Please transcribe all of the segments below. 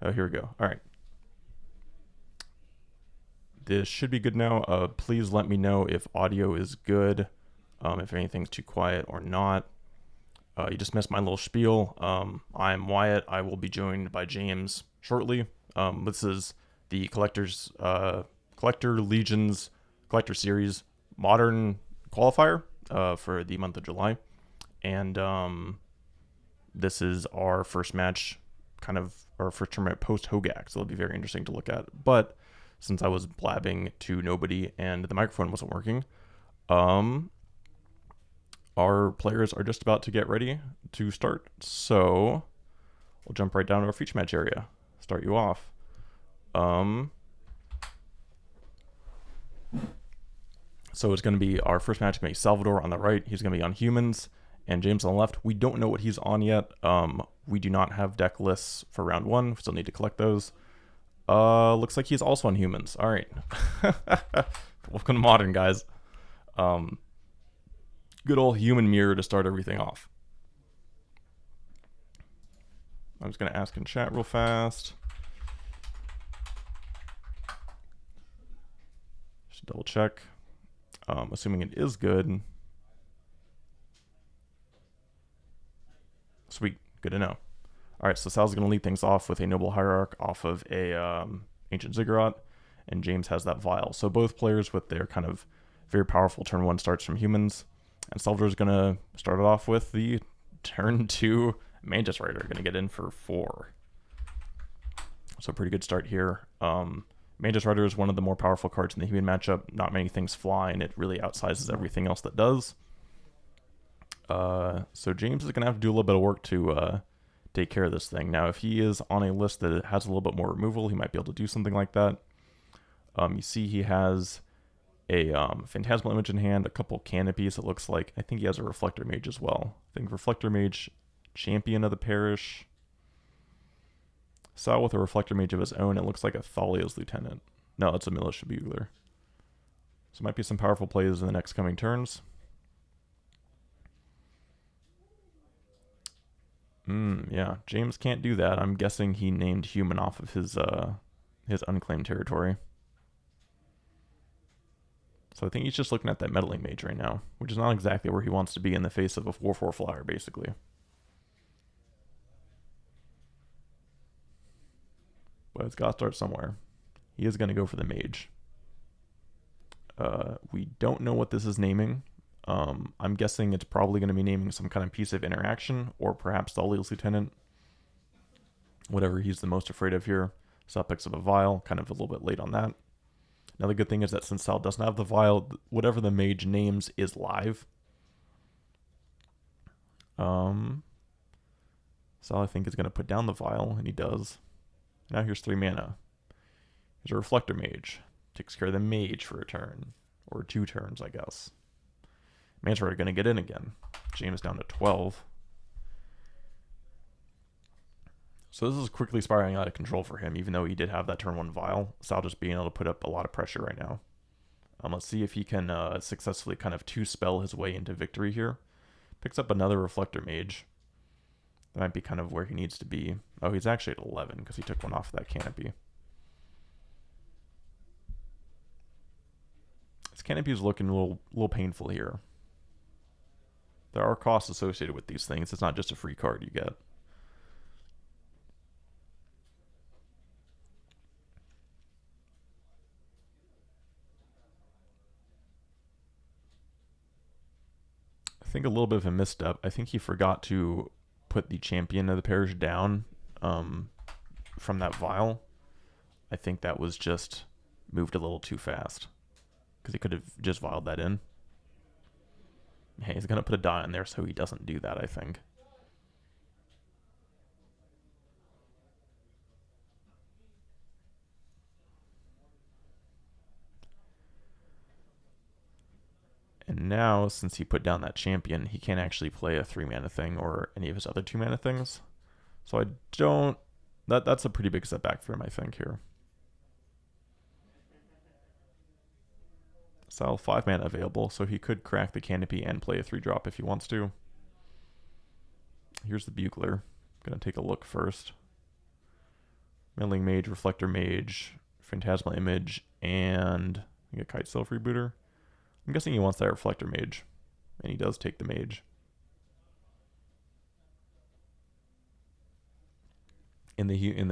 Oh, here we go. All right. This should be good now. Please let me know if audio is good, if anything's too quiet or not. You just missed my little spiel. I'm Wyatt. I will be joined by James shortly. This is the Collector Legions Collector Series Modern Qualifier for the month of July. And this is our first match, kind of our first tournament post Hogak, so it'll be very interesting to look at. But since I was blabbing to nobody and the microphone wasn't working, our players are just about to get ready to start. So we'll jump right down to our feature match area. Start you off. So it's going to be our first match. Going to be Salvador on the right. He's going to be on humans, and James on the left. We don't know what he's on yet. We do not have deck lists for round one. We still need to collect those. Looks like he's also on humans. All right. Welcome to Modern, guys. Good old human mirror to start everything off. I'm just going to ask in chat real fast. Just double check. Assuming it is good. Sweet. Good to know. All right, so Sal's going to lead things off with a Noble Hierarch off of a Ancient Ziggurat, and James has that Vial. So both players with their kind of very powerful turn 1 starts from humans, and Salvador's going to start it off with the turn 2 Mantis Rider, going to get in for 4. So pretty good start here. Mantis Rider is one of the more powerful cards in the human matchup. Not many things fly, and it really outsizes everything else that does. So James is going to have to do a little bit of work to take care of this thing. Now, if he is on a list that has a little bit more removal, he might be able to do something like that. You see he has a Phantasmal Image in hand, a couple canopies, it looks like. I think he has a Reflector Mage as well. I think Reflector Mage, Champion of the Parish. Sal with a Reflector Mage of his own. It looks like a Thalia's Lieutenant. No, it's a Militia Bugler. So might be some powerful plays in the next coming turns. Yeah, James can't do that. I'm guessing he named human off of his unclaimed territory. So I think he's just looking at that Meddling Mage right now, which is not exactly where he wants to be in the face of a 4/4 flyer, basically. But it's got to start somewhere. He is going to go for the Mage. We don't know what this is naming. I'm guessing it's probably going to be naming some kind of piece of interaction, or perhaps Thalia's Lieutenant. Whatever he's the most afraid of here. Sal picks up a Vial, kind of a little bit late on that. Another good thing is that since Sal doesn't have the Vial, whatever the Mage names is live. Sal, I think, is going to put down the Vial, and he does. Now here's 3 mana. Here's a Reflector Mage. Takes care of the Mage for a turn. Or 2 turns, I guess. Mantis Rider going to get in again. James down to 12. So this is quickly spiraling out of control for him, even though he did have that turn 1 Vial. Sal just being able to put up a lot of pressure right now. Let's see if he can successfully kind of 2-spell his way into victory here. Picks up another Reflector Mage. That might be kind of where he needs to be. Oh, he's actually at 11 because he took one off of that canopy. This canopy is looking a little painful here. There are costs associated with these things. It's not just a free card you get. I think a little bit of a misstep. I think he forgot to put the Champion of the Parish down from that Vial. I think that was just moved a little too fast, because he could have just vialed that in. Hey, he's going to put a die in there so he doesn't do that, I think. And now, since he put down that Champion, he can't actually play a 3-mana thing or any of his other 2-mana things. So I don't... That's a pretty big setback for him, I think, here. Sal 5 mana available, so he could crack the canopy and play a 3-drop if he wants to. Here's the Bugler. Gonna take a look first. Meddling Mage, Reflector Mage, Phantasmal Image, and I think a Kite Self Rebooter. I'm guessing he wants that Reflector Mage, and he does take the Mage. In the human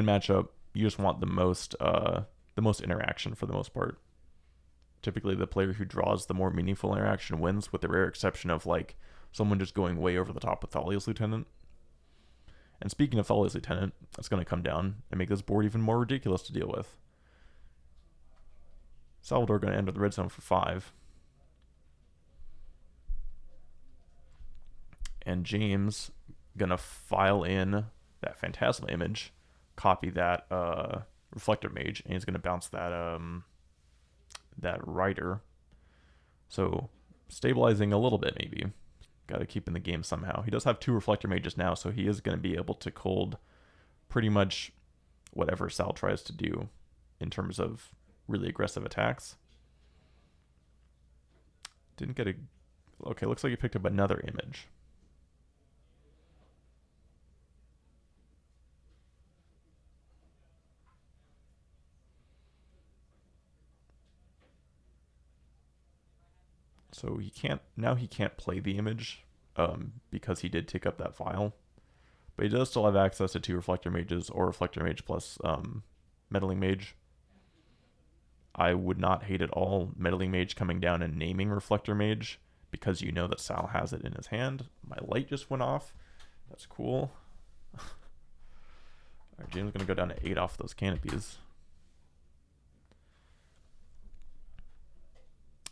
matchup, you just want the most interaction for the most part. Typically, the player who draws the more meaningful interaction wins, with the rare exception of like someone just going way over the top with Thalia's Lieutenant. And speaking of Thalia's Lieutenant, that's going to come down and make this board even more ridiculous to deal with. Salvador going to enter the red zone for 5. And James going to file in that Phantasmal Image, copy that Reflector Mage, and he's going to bounce that Rider. So stabilizing a little bit maybe. Got to keep in the game somehow. He does have 2 Reflector Mages now, so he is going to be able to cold pretty much whatever Sal tries to do in terms of really aggressive attacks. Didn't get a... Okay, looks like he picked up another image. So he can't play the image because he did take up that file. But he does still have access to 2 Reflector Mages or Reflector Mage plus Meddling Mage. I would not hate at all Meddling Mage coming down and naming Reflector Mage because you know that Sal has it in his hand. My light just went off. That's cool. Alright, James is going to go down to 8 off those canopies.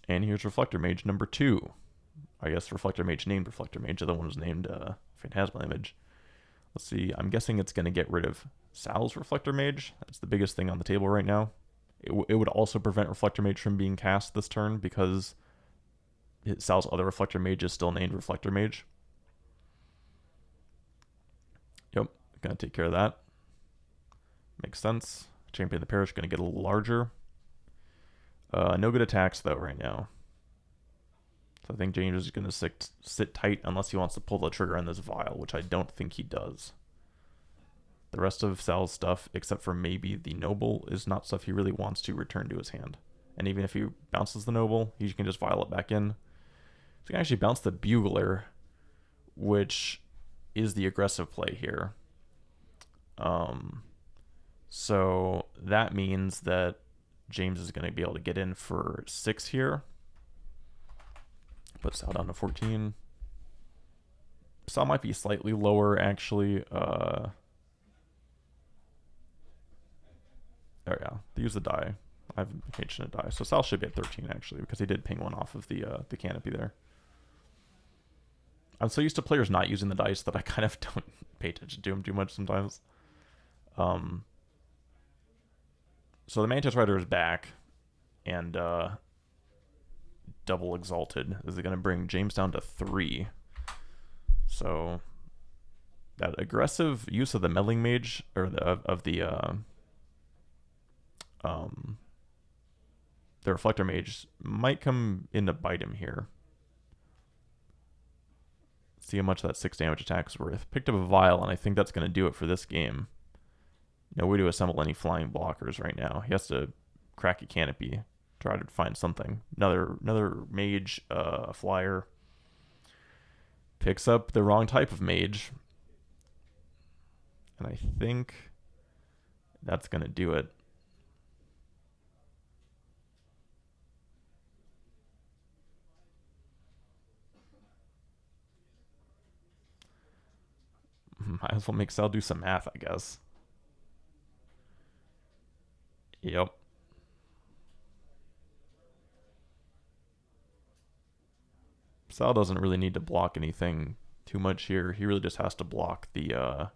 And here's Reflector Mage number 2. I guess Reflector Mage named Reflector Mage. The other one was named Phantasmal Image. Let's see. I'm guessing it's going to get rid of Sal's Reflector Mage. That's the biggest thing on the table right now. It would also prevent Reflector Mage from being cast this turn because Sal's other Reflector Mage is still named Reflector Mage. Yep, going to take care of that. Makes sense. Champion of the Parish going to get a little larger. No good attacks, though, right now. So I think James is going to sit tight unless he wants to pull the trigger on this Vial, which I don't think he does. The rest of Sal's stuff, except for maybe the Noble, is not stuff he really wants to return to his hand. And even if he bounces the Noble, he can just Vial it back in. So he can actually bounce the Bugler, which is the aggressive play here. So that means that James is going to be able to get in for 6 here. Put Sal down to 14. Sal might be slightly lower, actually. There we go. Use the die. I've changed a die. So Sal should be at 13, actually, because he did ping one off of the canopy there. I'm so used to players not using the dice that I kind of don't pay attention to them too much sometimes. So the Mantis Rider is back, and double exalted. Is it going to bring James down to 3? So that aggressive use of the Meddling Mage, or the Reflector Mage, might come in to bite him here. See how much that 6 damage attack is worth. Picked up a Vial, and I think that's going to do it for this game. No way to assemble any flying blockers right now. He has to crack a canopy, try to find something. Another mage, flyer. Picks up the wrong type of mage. And I think that's going to do it. Might as well make Sal do some math, I guess. Yep. Sal doesn't really need to block anything too much here. He really just has to block the I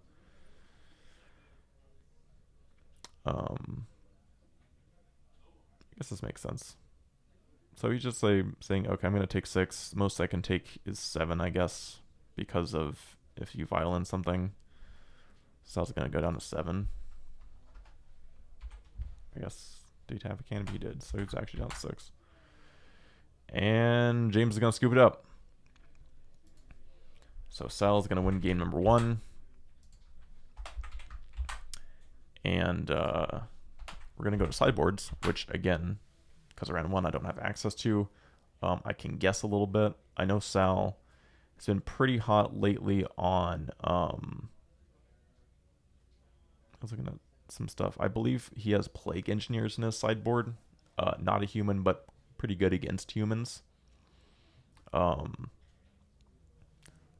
guess this makes sense. So he's just saying, okay, I'm going to take 6. Most I can take is 7, I guess, because of if you vial in something. Sal's going to go down to 7. I guess, did he have a canopy? He did, so he's actually down to 6. And James is going to scoop it up. So Sal's going to win game number 1. And we're going to go to sideboards, which, again, because of round 1, I don't have access to. I can guess a little bit. I know Sal has been pretty hot lately on... I was looking at some stuff. I believe he has Plague Engineers in his sideboard. Not a human, but pretty good against humans.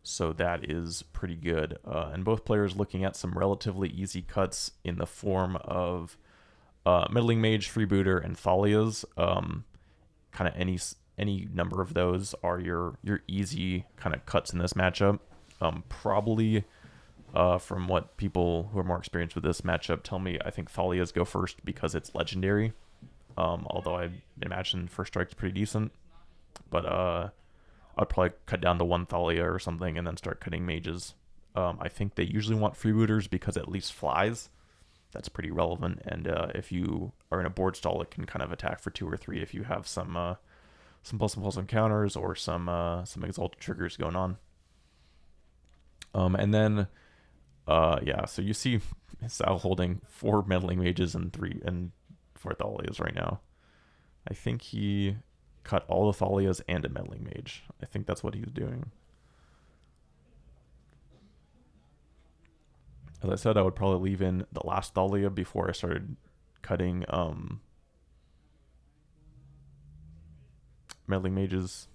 So that is pretty good. And both players looking at some relatively easy cuts in the form of Meddling Mage, Freebooter, and Thalias. Kind of any number of those are your easy kind of cuts in this matchup. Probably from what people who are more experienced with this matchup tell me, I think Thalias go first because it's legendary. Although I imagine First Strike's pretty decent. But I'd probably cut down to 1 Thalia or something and then start cutting mages. I think they usually want freebooters because it at least flies. That's pretty relevant. And if you are in a board stall, it can kind of attack for 2 or 3 if you have some plus encounters or some exalted triggers going on. And then so you see Sal holding 4 meddling mages and 4 Thalias right now. I think he cut all the Thalias and a meddling mage. I think that's what he's doing. As I said, I would probably leave in the last Thalia before I started cutting meddling mages.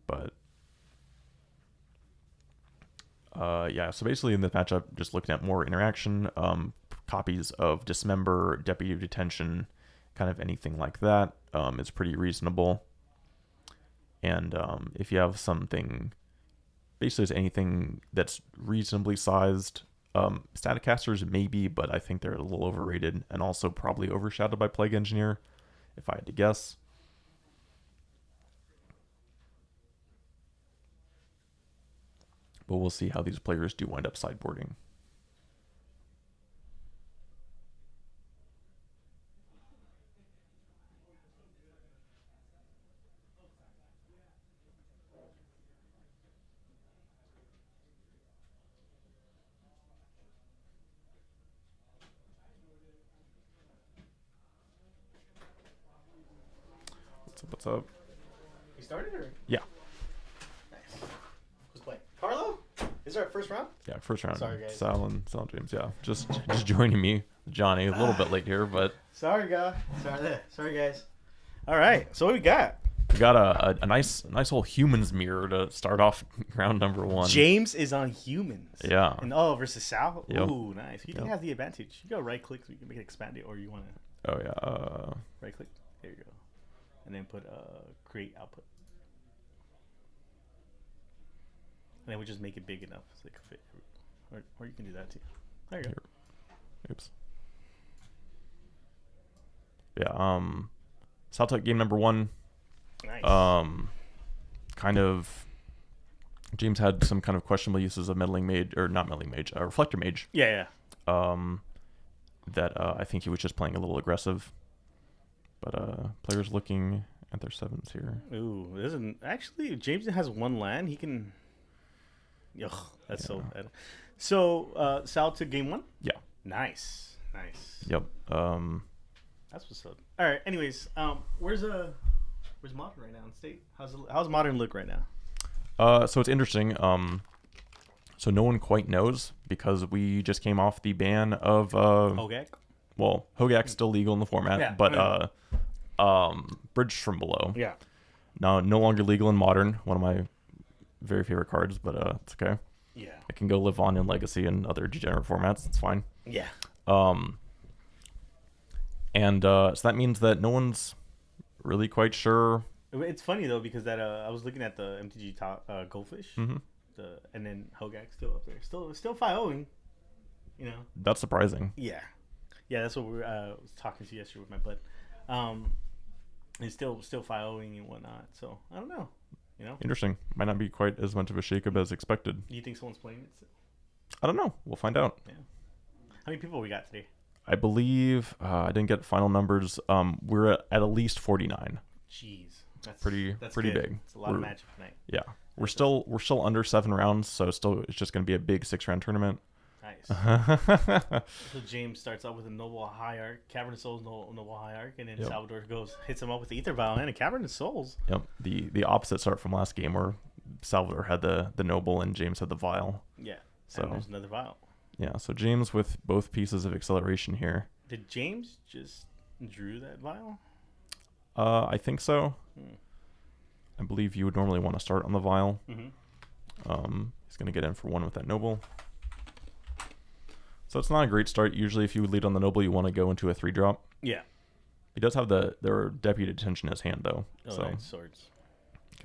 But so basically in this matchup, just looking at more interaction, copies of Dismember, Deputy of Detention, kind of anything like that is pretty reasonable. And if you have something, basically anything that's reasonably sized, Static Casters maybe, but I think they're a little overrated and also probably overshadowed by Plague Engineer, if I had to guess. But we'll see how these players do wind up sideboarding. What's up? We started or? Yeah. Nice. Who's playing? Carlo? Is there a first round? Yeah, first round. Sorry, guys. Sal and James. Yeah, just joining me, Johnny. A little bit late here, but Sorry, guys. Sorry, guys. All right. So what we got? we got a nice old humans mirror to start off round number 1. James is on humans. Yeah. And versus Sal. Yep. Ooh, nice. Who do you think has the advantage? You go right click so you can make it expand it, or you want to Oh yeah. right click. There you go. And then put create output. And then we just make it big enough so it can fit. Or you can do that too. There you go. Here. Oops. Yeah. Sal took game number 1. Nice. Kind of. James had some kind of questionable uses of meddling mage, or not meddling mage, reflector mage. Yeah. That I think he was just playing a little aggressive. But players looking at their 7s here. Ooh, this isn't actually. James has 1 land. He can. Ugh, that's so bad. So Sal took game 1. Yeah. Nice. Yep. That's what's up. All right. Anyways, where's Modern right now in state? How's Modern look right now? So it's interesting. So no one quite knows because we just came off the ban of Hogak. Well, Hogak's still legal in the format, Yeah, but Bridge from Below. Yeah. Now no longer legal in Modern. One of my very favorite cards, but it's okay. Yeah. It can go live on in Legacy and other degenerate formats. It's fine. Yeah. And so that means that no one's really quite sure. It's funny though because that I was looking at the MTG top Goldfish, Mm-hmm. and then Hogak still up there, still 5-0ing. You know. That's surprising. Yeah. That's what we was talking to yesterday with my bud. He's still 5-0ing and whatnot. So I don't know. You know. Interesting. Might not be quite as much of a shakeup as expected. Do you think someone's playing it still? I don't know. We'll find out. Yeah. How many people we got today? I believe I didn't get final numbers. We're at least 49. Jeez, that's pretty good. big. It's a lot of matchup tonight. Yeah, we're still under 7 rounds, so it's just going to be a big 6-round tournament. Nice. So James starts out with a Noble High Arc, Cavern of Souls, Noble High Arc, and then Yep. Salvador hits him up with the Ether Vial and a Cavern of Souls. Yep. The opposite start from last game where Salvador had the Noble and James had the Vial. Yeah. So And there's another Vial. yeah, so James with both pieces of acceleration here. Did James just drew that Vial? I think so. I believe you would normally want to start on the Vial. He's going to get in for 1 with that Noble. So it's not a great start. Usually if you lead on the Noble, you want to go into a 3-drop. Yeah. He does have their Deputy Detention in his hand, though. Oh, so nice. Swords.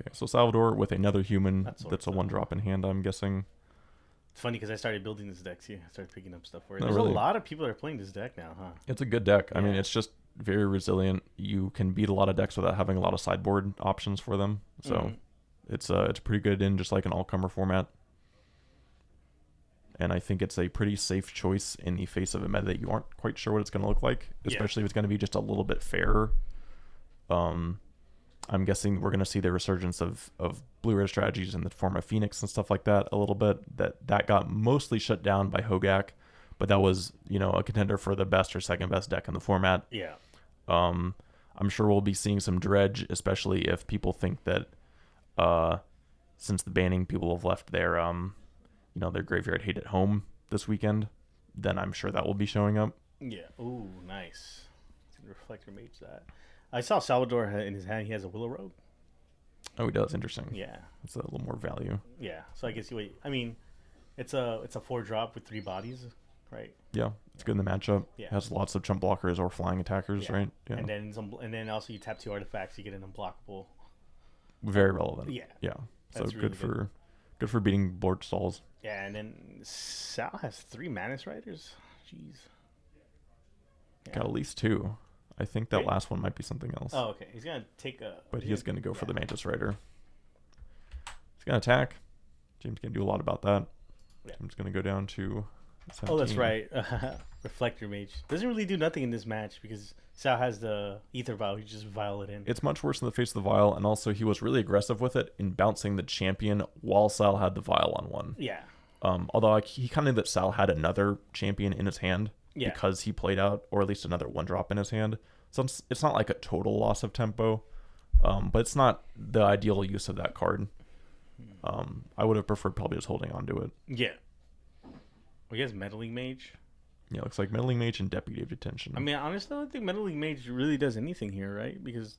okay, so Salvador with another human. That's That's a swords, 1-drop in hand, I'm guessing. It's funny because I started building this deck too. I started picking up stuff for it. Oh, There's really? a lot of people that are playing this deck now, huh? It's a good deck. I mean, Yeah. it's just very resilient. You can beat a lot of decks without having a lot of sideboard options for them. So it's pretty good in just like an all-comer format. And I think it's a pretty safe choice in the face of a meta that you aren't quite sure what it's going to look like, especially if it's going to be just a little bit fairer. I'm guessing we're going to see the resurgence of blue-red strategies in the form of Phoenix and stuff like that a little bit. That got mostly shut down by Hogak, but that was, a contender for the best or second best deck in the format. Yeah. I'm sure we'll be seeing some dredge, especially if people think that since the banning, people have left their their graveyard hate at home this weekend, then I'm sure that will be showing up. Yeah. Ooh, nice. Reflector Mage that. I saw Salvador in his hand. He has a Willow Rogue. Oh, he does. Interesting. Yeah. It's a little more value. Yeah. So I guess it's a 4-drop with 3 bodies, right? Yeah, it's good in the matchup. Yeah. It has lots of jump blockers or flying attackers, Yeah. right? Yeah. And then also you tap 2 artifacts, you get an unblockable. Very relevant. Yeah. Yeah. So That's really good for beating board stalls. Yeah, and then Sal has 3 Manus Riders. Jeez. Yeah. Got at least 2. I think that Really? last one might be something else. Oh, okay. He's gonna take a. But he is going to go for the Mantis Rider. He's going to attack. James can do a lot about that. Yeah. James going to go down to 17. Oh, that's right. Reflector Mage doesn't really do nothing in this match because Sal has the Ether Vial. He just vial it in. It's much worse in the face of the Vial, and also he was really aggressive with it in bouncing the champion while Sal had the Vial on one. Yeah. Although he kind of knew that Sal had another champion in his hand Yeah. because he played out, or at least another 1-drop in his hand. So it's not like a total loss of tempo, but it's not the ideal use of that card. I would have preferred probably just holding on to it. Yeah. Well, he has Meddling Mage. Yeah, looks like Meddling Mage and Deputy of Detention. I mean, honestly, I don't think Meddling Mage really does anything here, right? Because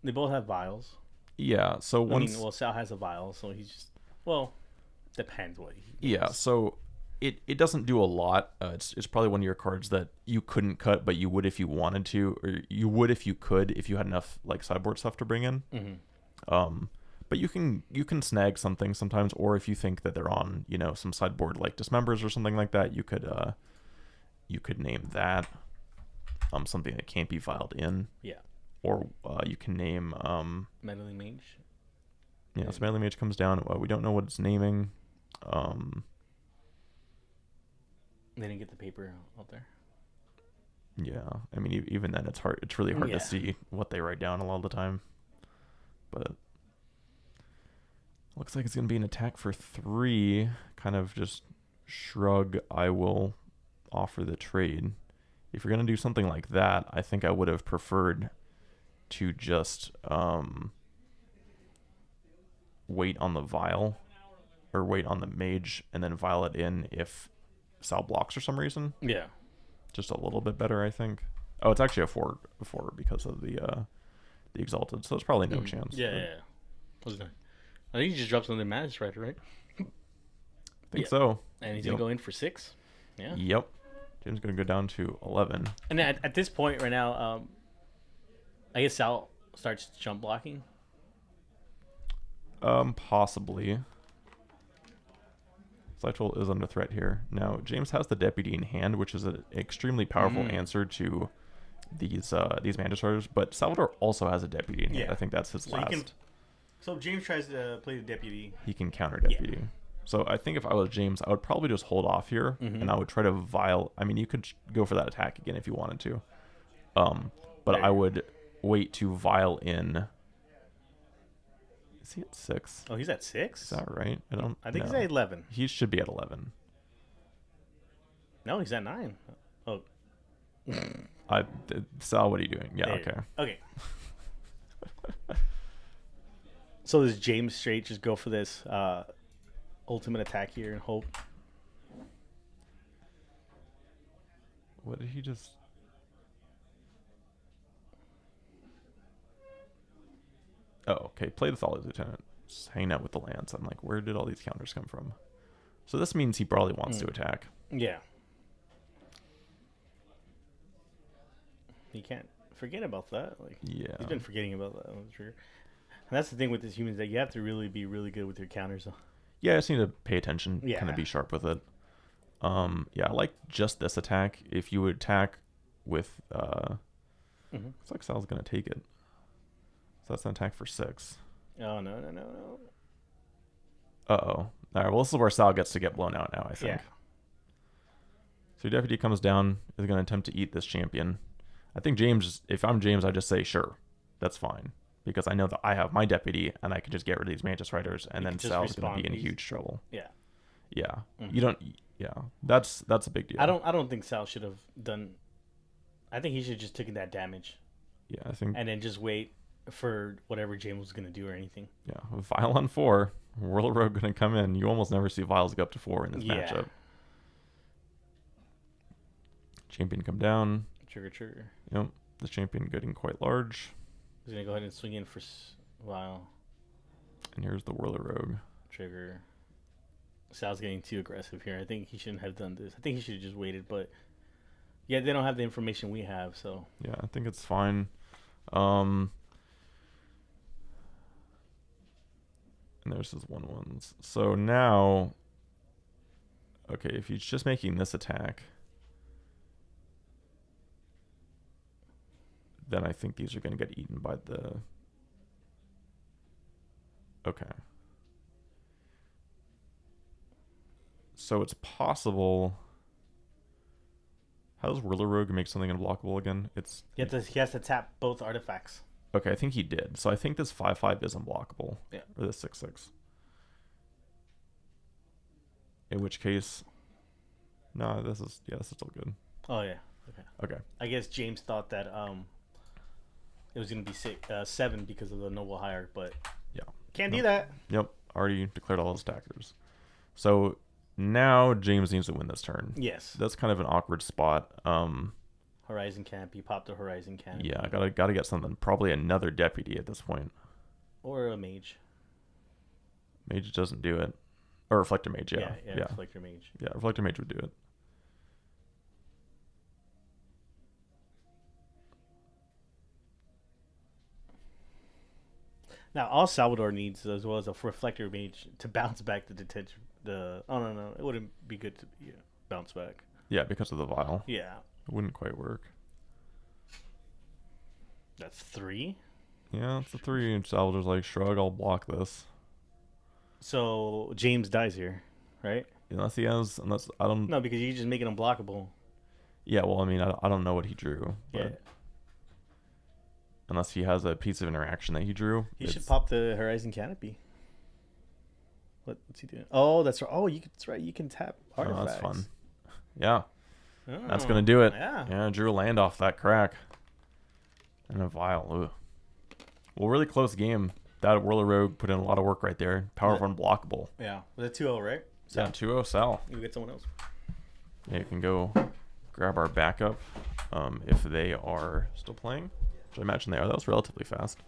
they both have vials. Yeah, so once... Sal has a vial, so he's just... Well, depends what he... Yeah, so it doesn't do a lot. It's probably one of your cards that you couldn't cut, but you would if you wanted to, or you would if you could, if you had enough like sideboard stuff to bring in. But you can snag something sometimes, or if you think that they're on some sideboard like Dismembers or something like that, you could name that something that can't be filed in. Yeah. Or you can name Meddling Mage. Yeah, so Meddling Mage comes down. We don't know what it's naming. They didn't get the paper out there. Yeah, I mean, even then, it's hard. It's really hard Yeah. to see what they write down a lot of the time. But looks like it's gonna be an attack for 3. Kind of just shrug. I will offer the trade. If you're gonna do something like that, I think I would have preferred to just wait on the vial, or wait on the mage, and then vial it in if Sal blocks for some reason. Yeah. Just a little bit better, I think. Oh, it's actually a 4 because of the Exalted, so there's probably no chance. Yeah. Wasn't it? I think he just drops another Manus Rider, right? I think so. And he's gonna go in for 6. Yeah. Yep. James gonna go down to 11. And at this point right now, I guess Sal starts jump blocking. Possibly. Cytold is under threat here. Now, James has the Deputy in hand, which is an extremely powerful answer to these Mantis Riders, but Salvador also has a Deputy in hand. Yeah. I think that's his last. So James tries to play the Deputy. He can counter Deputy. Yeah. So I think if I was James, I would probably just hold off here, and I would try to vial. I mean, you could go for that attack again if you wanted to. But I would wait to vial in. Is he at 6? Oh, he's at 6? Is that right? I think he's at 11. He should be at 11. No, he's at 9. Oh, Sal, what are you doing? Yeah, there. okay. Okay. So does James straight just go for this ultimate attack here and hope? What did he just? Oh, okay. Play the Thali Lieutenant. Just hanging out with the lands. I'm like, where did all these counters come from? So this means he probably wants to attack. Yeah. You can't forget about that. Like, Yeah. he's been forgetting about that. I'm sure. And that's the thing with this humans that you have to really be really good with your counters. Though. Yeah, I just need to pay attention. Yeah. Kind of be sharp with it. Yeah, I like just this attack. If you would attack with, looks like Sal's gonna take it. So that's an attack for 6. Oh no. Uh-oh. All right, well, this is where Sal gets to get blown out now, I think. Yeah. So your deputy comes down, is going to attempt to eat this champion. I think James, if I'm James, I just say, sure, that's fine. Because I know that I have my deputy, and I can just get rid of these Mantis Riders, and then Sal's going to be in huge trouble. Yeah. Yeah. You don't, yeah. That's a big deal. I don't think Sal should have done, I think he should have just taken that damage. Yeah, I think. And then just wait for whatever James was going to do or anything. Yeah, with Vile on 4, Whirl Rogue going to come in. You almost never see Viles go up to 4 in this matchup. Champion come down. Trigger. Yep, the champion getting quite large. He's going to go ahead and swing in for Vile. And here's the Whirler Rogue. Trigger. Sal's getting too aggressive here. I think he shouldn't have done this. I think he should have just waited, but yeah, they don't have the information we have, so. Yeah, I think it's fine. And there's his 1/1s. So now, okay, if he's just making this attack, then I think these are going to get eaten by the... Okay. So it's possible... How does Whirler Rogue make something unblockable again? He has to tap both artifacts. Okay, I think he did. So I think this 5/5 is unblockable. Yeah. Or this 6/6. In which case... No, this is still good. Oh, yeah. Okay. I guess James thought that it was going to be 7 because of the Noble Hierarch, but yeah, can't do that. Yep, already declared all his stackers. So now James needs to win this turn. Yes. That's kind of an awkward spot. Horizon Canopy, pop the Horizon Canopy. Yeah, gotta get something. Probably another deputy at this point. Or a mage. Mage doesn't do it. Or Reflector Mage, yeah. Reflector Mage. Yeah, Reflector Mage would do it. Now, all Salvador needs, as well as a Reflector Mage, to bounce back the detention. Oh, no. It wouldn't be good to bounce back. Yeah, because of the vial. Yeah. It wouldn't quite work. That's 3? Yeah, it's a 3, and Salvador's like, shrug, I'll block this. So, James dies here, right? Unless I don't... No, because you just make it unblockable. Yeah, well, I mean, I don't know what he drew. But Yeah. Unless he has a piece of interaction that he drew. He should pop the Horizon Canopy. What's he doing? Oh, that's right. Oh, that's right. You can tap artifacts. Oh, that's fun. Yeah. Oh, That's going to do it. Yeah. Drew a land off that crack. And a vial. Ugh. Well, really close game. That Whirler Rogue put in a lot of work right there. Power of unblockable. Yeah. Was it 2-0, right? So, yeah, 2-0 Sal. You get someone else. Yeah, you can go grab our backup if they are still playing. Which I imagine they are. That was relatively fast.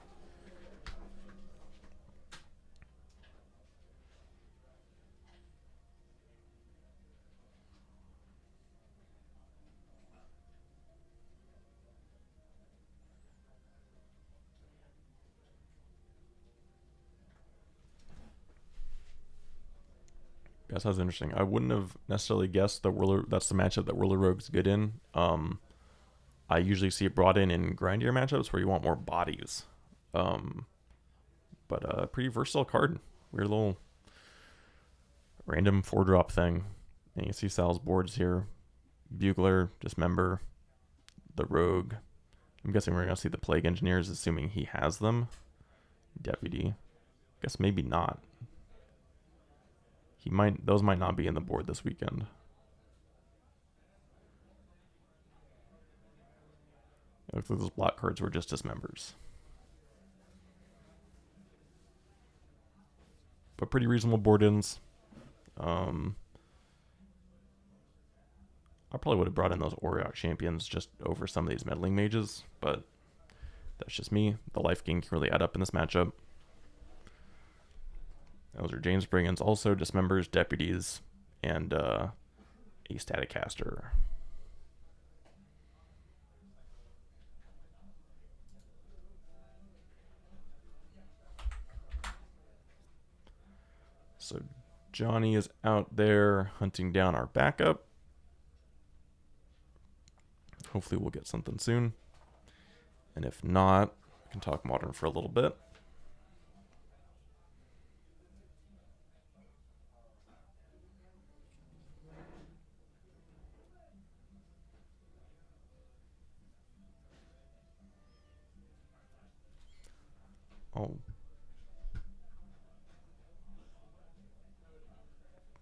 Guess that's interesting. I wouldn't have necessarily guessed that's the matchup that Whirler Rogue's good in. I usually see it brought in grindier matchups where you want more bodies. But a pretty versatile card. Weird little random 4-drop thing. And you see Sal's boards here. Bugler, Dismember, the Rogue. I'm guessing we're going to see the Plague Engineers, assuming he has them. Deputy. Guess maybe not. Those might not be in the board this weekend. Looks like those block cards were just dismembers. But pretty reasonable board-ins. I probably would have brought in those Aureoc champions just over some of these meddling mages, but that's just me. The life gain can really add up in this matchup. Those are James Brigands, also dismembers, deputies, and a static caster. So Johnny is out there hunting down our backup. Hopefully we'll get something soon. And if not, we can talk Modern for a little bit. Oh.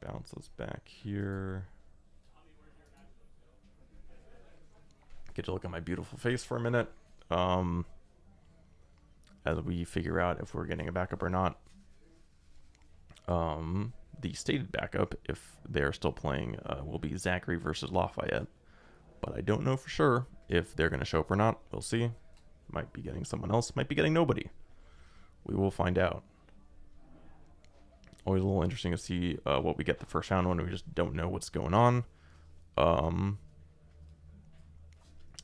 Bounce us back here. Get to look at my beautiful face for a minute. As we figure out if we're getting a backup or not. The stated backup, if they're still playing, will be Zachary versus Lafayette. But I don't know for sure if they're going to show up or not. We'll see. Might be getting someone else. Might be getting nobody. We will find out. Always a little interesting to see what we get the first round when we just don't know what's going on.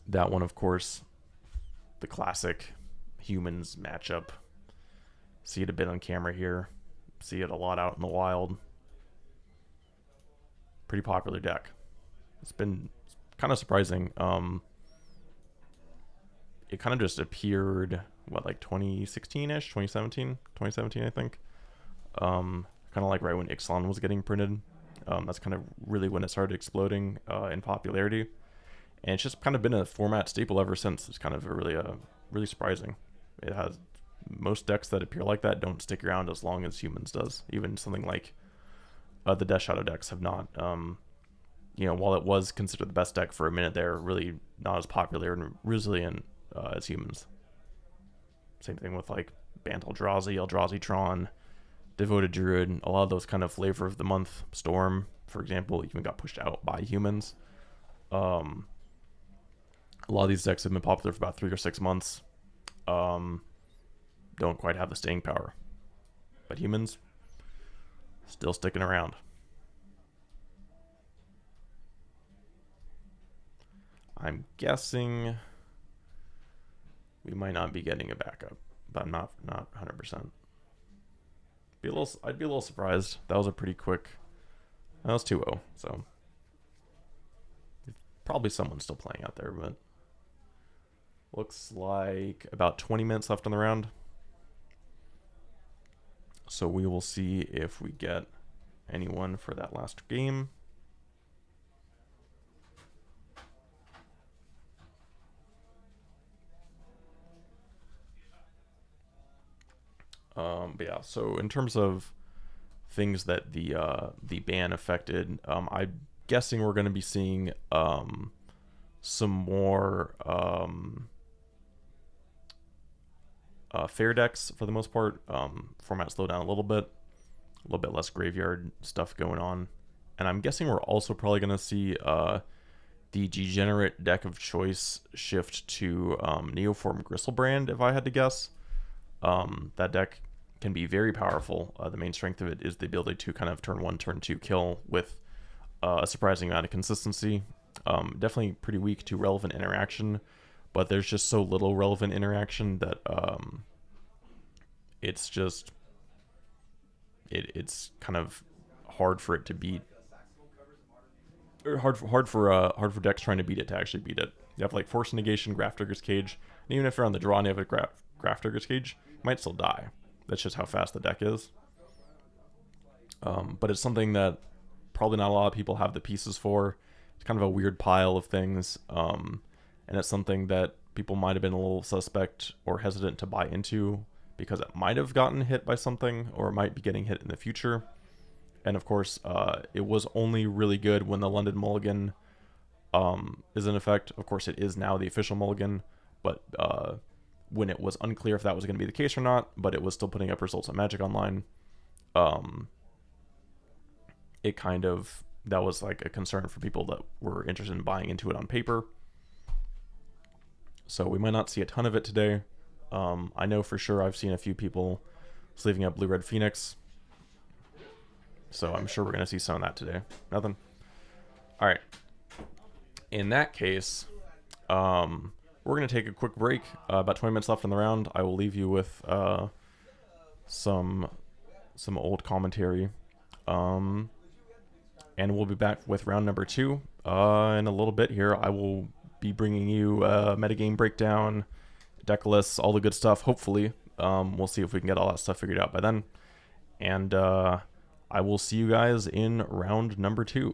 That one, of course, the classic humans matchup. See it a bit on camera here. See it a lot out in the wild. Pretty popular deck. It's been kind of surprising. It kind of just appeared, what, like 2016-ish? 2017, I think. Kind of like right when Ixalan was getting printed. That's kind of really when it started exploding in popularity. And it's just kind of been a format staple ever since. It's kind of really surprising. It has most decks that appear like that don't stick around as long as humans does. Even something like the Death Shadow decks have not. While it was considered the best deck for a minute, they're really not as popular and resilient as humans. Same thing with like Bant Eldrazi Tron, Devoted Druid. A lot of those kind of flavor of the month. Storm, for example, even got pushed out by humans. A lot of these decks have been popular for about 3 or 6 months. Don't quite have the staying power. But humans, still sticking around. I'm guessing we might not be getting a backup, but I'm not 100%. I'd be a little surprised. That was a pretty quick. That was 2-0, so probably someone's still playing out there, but looks like about 20 minutes left on the round. So we will see if we get anyone for that last game. But yeah, so in terms of things that the ban affected, I'm guessing we're going to be seeing some more fair decks for the most part. Format slowed down a little bit less graveyard stuff going on, and I'm guessing we're also probably going to see the degenerate deck of choice shift to Neoform Gristlebrand, if I had to guess. That deck can be very powerful. The main strength of it is the ability to kind of turn 1, turn 2 kill with a surprising amount of consistency. Definitely pretty weak to relevant interaction, but there's just so little relevant interaction that it's just it's kind of hard for it to beat, or hard for decks trying to beat it to actually beat it. You have like Force Negation, Grafdigger's Cage, and even if you're on the draw and you have a Grafdigger's Cage, you might still die. That's just how fast the deck is. But it's something that probably not a lot of people have the pieces for. It's kind of a weird pile of things, and it's something that people might have been a little suspect or hesitant to buy into because it might have gotten hit by something or might be getting hit in the future. And of course, it was only really good when the London Mulligan is in effect. Of course, it is now the official Mulligan, but when it was unclear if that was going to be the case or not, but it was still putting up results on Magic Online, it kind of, that was like a concern for people that were interested in buying into it on paper. So we might not see a ton of it today. I know for sure I've seen a few people sleeving up Blue Red Phoenix, so I'm sure we're going to see some of that today. Nothing. All right. In that case, we're going to take a quick break. About 20 minutes left in the round. I will leave you with some old commentary. And we'll be back with round number 2 in a little bit here. I will be bringing you metagame breakdown, deck lists, all the good stuff, hopefully. We'll see if we can get all that stuff figured out by then. And I will see you guys in round number 2.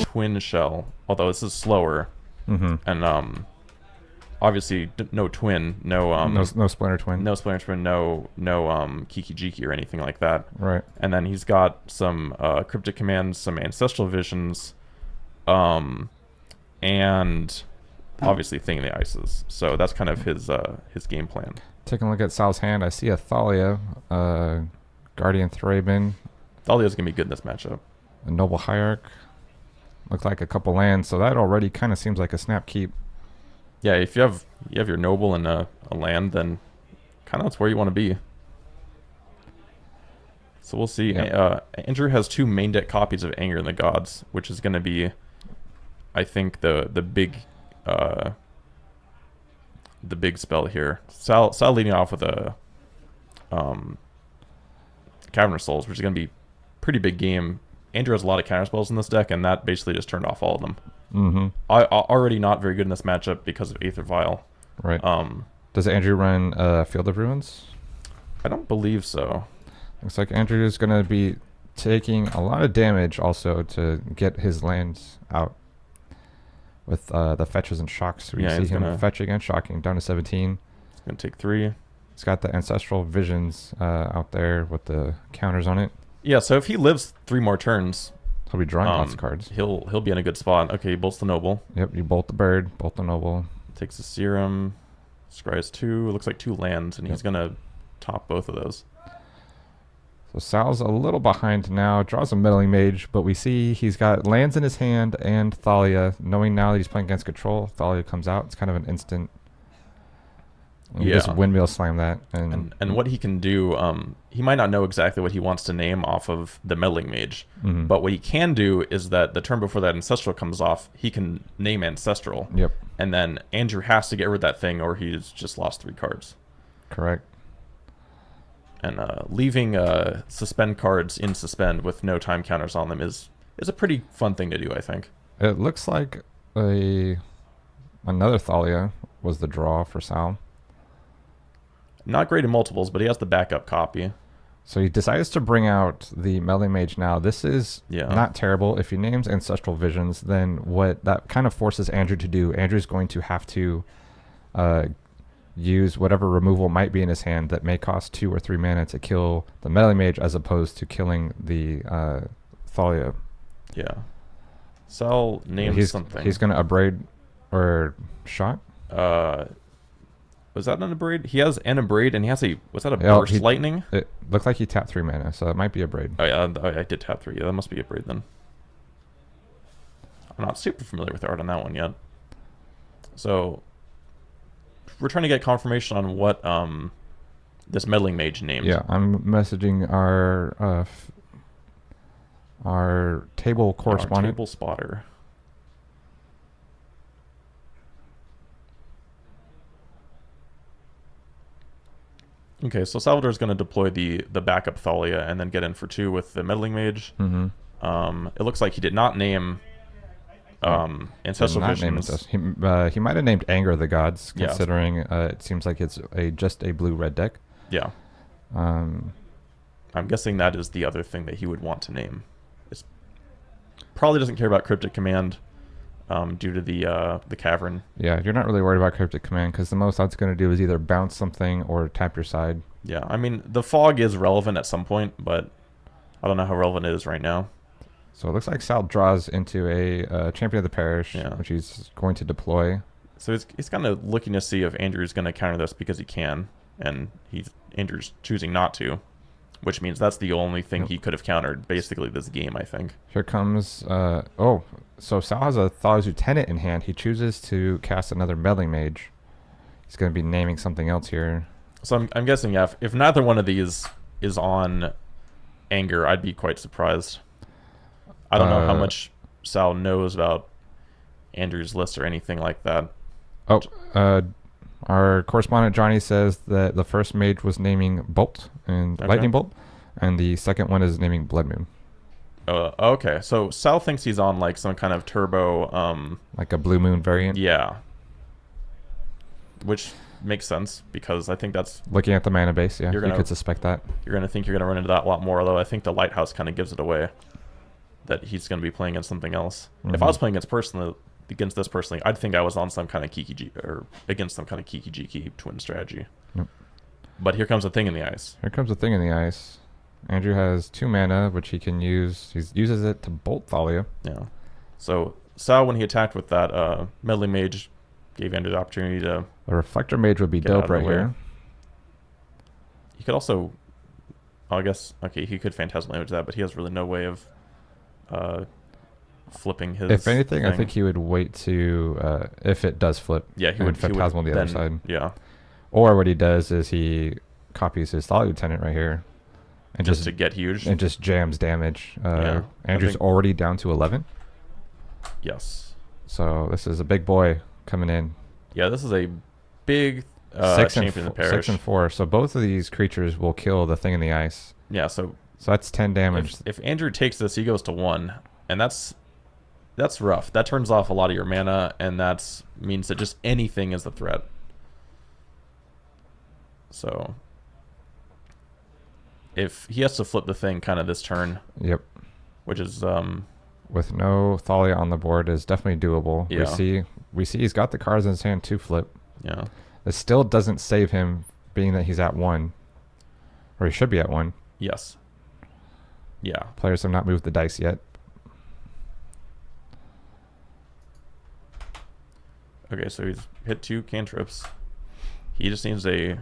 Twin shell, although this is slower, and obviously no twin, no Splinter Twin, no Splinter Twin, no Kiki Jiki or anything like that. Right. And then he's got some cryptic commands, some ancestral visions, and obviously Thing in the Ices. So that's kind of his game plan. Taking a look at Sal's hand, I see a Thalia, Guardian Thraben. Thalia's gonna be good in this matchup. A Noble Hierarch. Looks like a couple lands, so that already kind of seems like a snap keep. Yeah, if you have your Noble and a land, then kind of that's where you want to be. So we'll see. Yep. Andrew has 2 main deck copies of Anger in the Gods, which is going to be, I think, the big spell here. Sal leading off with a Cavernous Souls, which is going to be pretty big game. Andrew has a lot of counter spells in this deck, and that basically just turned off all of them. I already not very good in this matchup because of Aether Vial. Right. Does Andrew run Field of Ruins? I don't believe so. Looks like Andrew is going to be taking a lot of damage also to get his lands out with the fetches and shocks. We see him fetching and shocking down to 17. He's going to take 3. He's got the Ancestral Visions out there with the counters on it. Yeah, so if he lives 3 more turns, he'll be drawing lots of cards. He'll be in a good spot. Okay, he bolts the Noble. Yep, you bolt the bird, bolt the Noble. Takes the Serum, scries 2. It looks like 2 lands, and he's gonna top both of those. So Sal's a little behind now. Draws a Meddling Mage, but we see he's got lands in his hand and Thalia. Knowing now that he's playing against control, Thalia comes out. It's kind of an instant. You just windmill slam that. And what he can do, he might not know exactly what he wants to name off of the Meddling Mage, but what he can do is that the turn before that Ancestral comes off, he can name Ancestral. Yep. And then Andrew has to get rid of that thing or he's just lost 3 cards. Correct. And leaving suspend cards in suspend with no time counters on them is a pretty fun thing to do, I think. It looks like another Thalia was the draw for Sal. Not great in multiples, but he has the backup copy. So he decides to bring out the Meddling Mage now. This is not terrible. If he names Ancestral Visions, then what that kind of forces Andrew to do, Andrew's going to have to use whatever removal might be in his hand that may cost 2 or 3 mana to kill the Meddling Mage as opposed to killing the Thalia. Yeah. Sal names something. He's going to Abrade or Shock? Was that an Abrade? He has an Abrade, and he has a... Was that a Yeah, Burst Lightning? It looked like he tapped 3 mana, so it might be a Braid. Oh, yeah, I did tap 3. Yeah, that must be a Abrade then. I'm not super familiar with the art on that one yet. So, we're trying to get confirmation on what this Meddling Mage named. Yeah, I'm messaging our table correspondent. Our table spotter. Okay, so Salvador's going to deploy the backup Thalia and then get in for 2 with the Meddling Mage. Mm-hmm. It looks like he did not name Ancestral Visions. He might have named Anger of the Gods, Yeah. considering it seems like it's just a blue-red deck. Yeah. I'm guessing that is the other thing that he would want to name. It's probably doesn't care about Cryptic Command due to the Cavern. Yeah, you're not really worried about Cryptic Command because the most that's going to do is either bounce something or tap your side. Yeah, I mean, the Fog is relevant at some point, but I don't know how relevant it is right now. So it looks like Sal draws into a Champion of the Parish, Yeah. which he's going to deploy. So he's kind of looking to see if Andrew's going to counter this because he can, and Andrew's choosing not to, which means that's the only thing he could have countered basically this game, I think. Here comes... so Sal has a Thalia's Lieutenant in hand. He chooses to cast another Meddling Mage. He's going to be naming something else here. So I'm guessing, yeah, if neither one of these is on Anger, I'd be quite surprised. I don't know how much Sal knows about Andrew's list or anything like that. Our correspondent Johnny says that the first mage was naming Bolt and Lightning Bolt, and the second one is naming Blood Moon. Okay, so Sal thinks he's on like some kind of turbo... like a Blue Moon variant? Yeah. Which makes sense, because I think that's... Looking at the mana base, yeah, you could suspect that. You're going to think you're going to run into that a lot more, although I think the Lighthouse kind of gives it away, that he's going to be playing against something else. Mm-hmm. If I was playing against this personally, I'd think I was on some kind of against some kind of Kiki-Jiki twin strategy. Yep. But here comes a Thing in the Ice. Here comes a Thing in the Ice. Andrew has 2 mana, which he can use. He uses it to Bolt Thalia. Yeah. So Sal, when he attacked with that Meddling Mage, gave Andrew the opportunity to... A Reflector Mage would be dope right here. He could also... I guess... Okay, he could Phantasmal Damage that, but he has really no way of flipping his... If anything, thing. I think he would wait to... if it does flip. Yeah, he would Phantasmal on the other side. Yeah. Or what he does is he copies his Thalia Lieutenant right here. And just to get huge. And just jams damage. Yeah, Andrew's already down to 11. Yes. So this is a big boy coming in. Yeah, this is a big Champion of the Parish. 6 and 4. So both of these creatures will kill the Thing in the Ice. Yeah, so that's 10 damage. If Andrew takes this, he goes to 1. And that's rough. That turns off a lot of your mana, and that means that just anything is the threat. So... if he has to flip the thing kind of this turn, yep, which is with no Thalia on the board is definitely doable. Yeah. We see he's got the cards in his hand to flip. Yeah, it still doesn't save him, being that he's at 1, or he should be at 1. Yes. Yeah. Players have not moved the dice yet. Okay, so he's hit 2 cantrips. He just needs a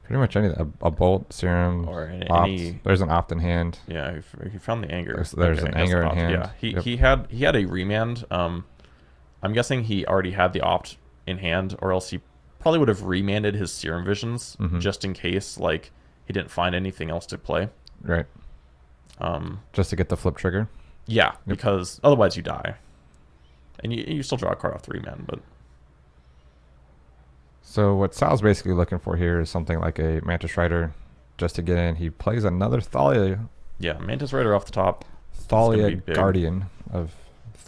pretty much a Bolt, Serum, or any. There's an Opt in hand. Yeah, he found the Anger. There's an Anger in hand. Yeah, he had a Remand. I'm guessing he already had the Opt in hand, or else he probably would have remanded his Serum Visions just in case, like, he didn't find anything else to play. Right. Just to get the flip trigger. Yeah, because otherwise you die, and you still draw a card off the Remand, but. So what Sal's basically looking for here is something like a Mantis Rider just to get in. He plays another Thalia. Yeah, Mantis Rider off the top. Thalia Guardian of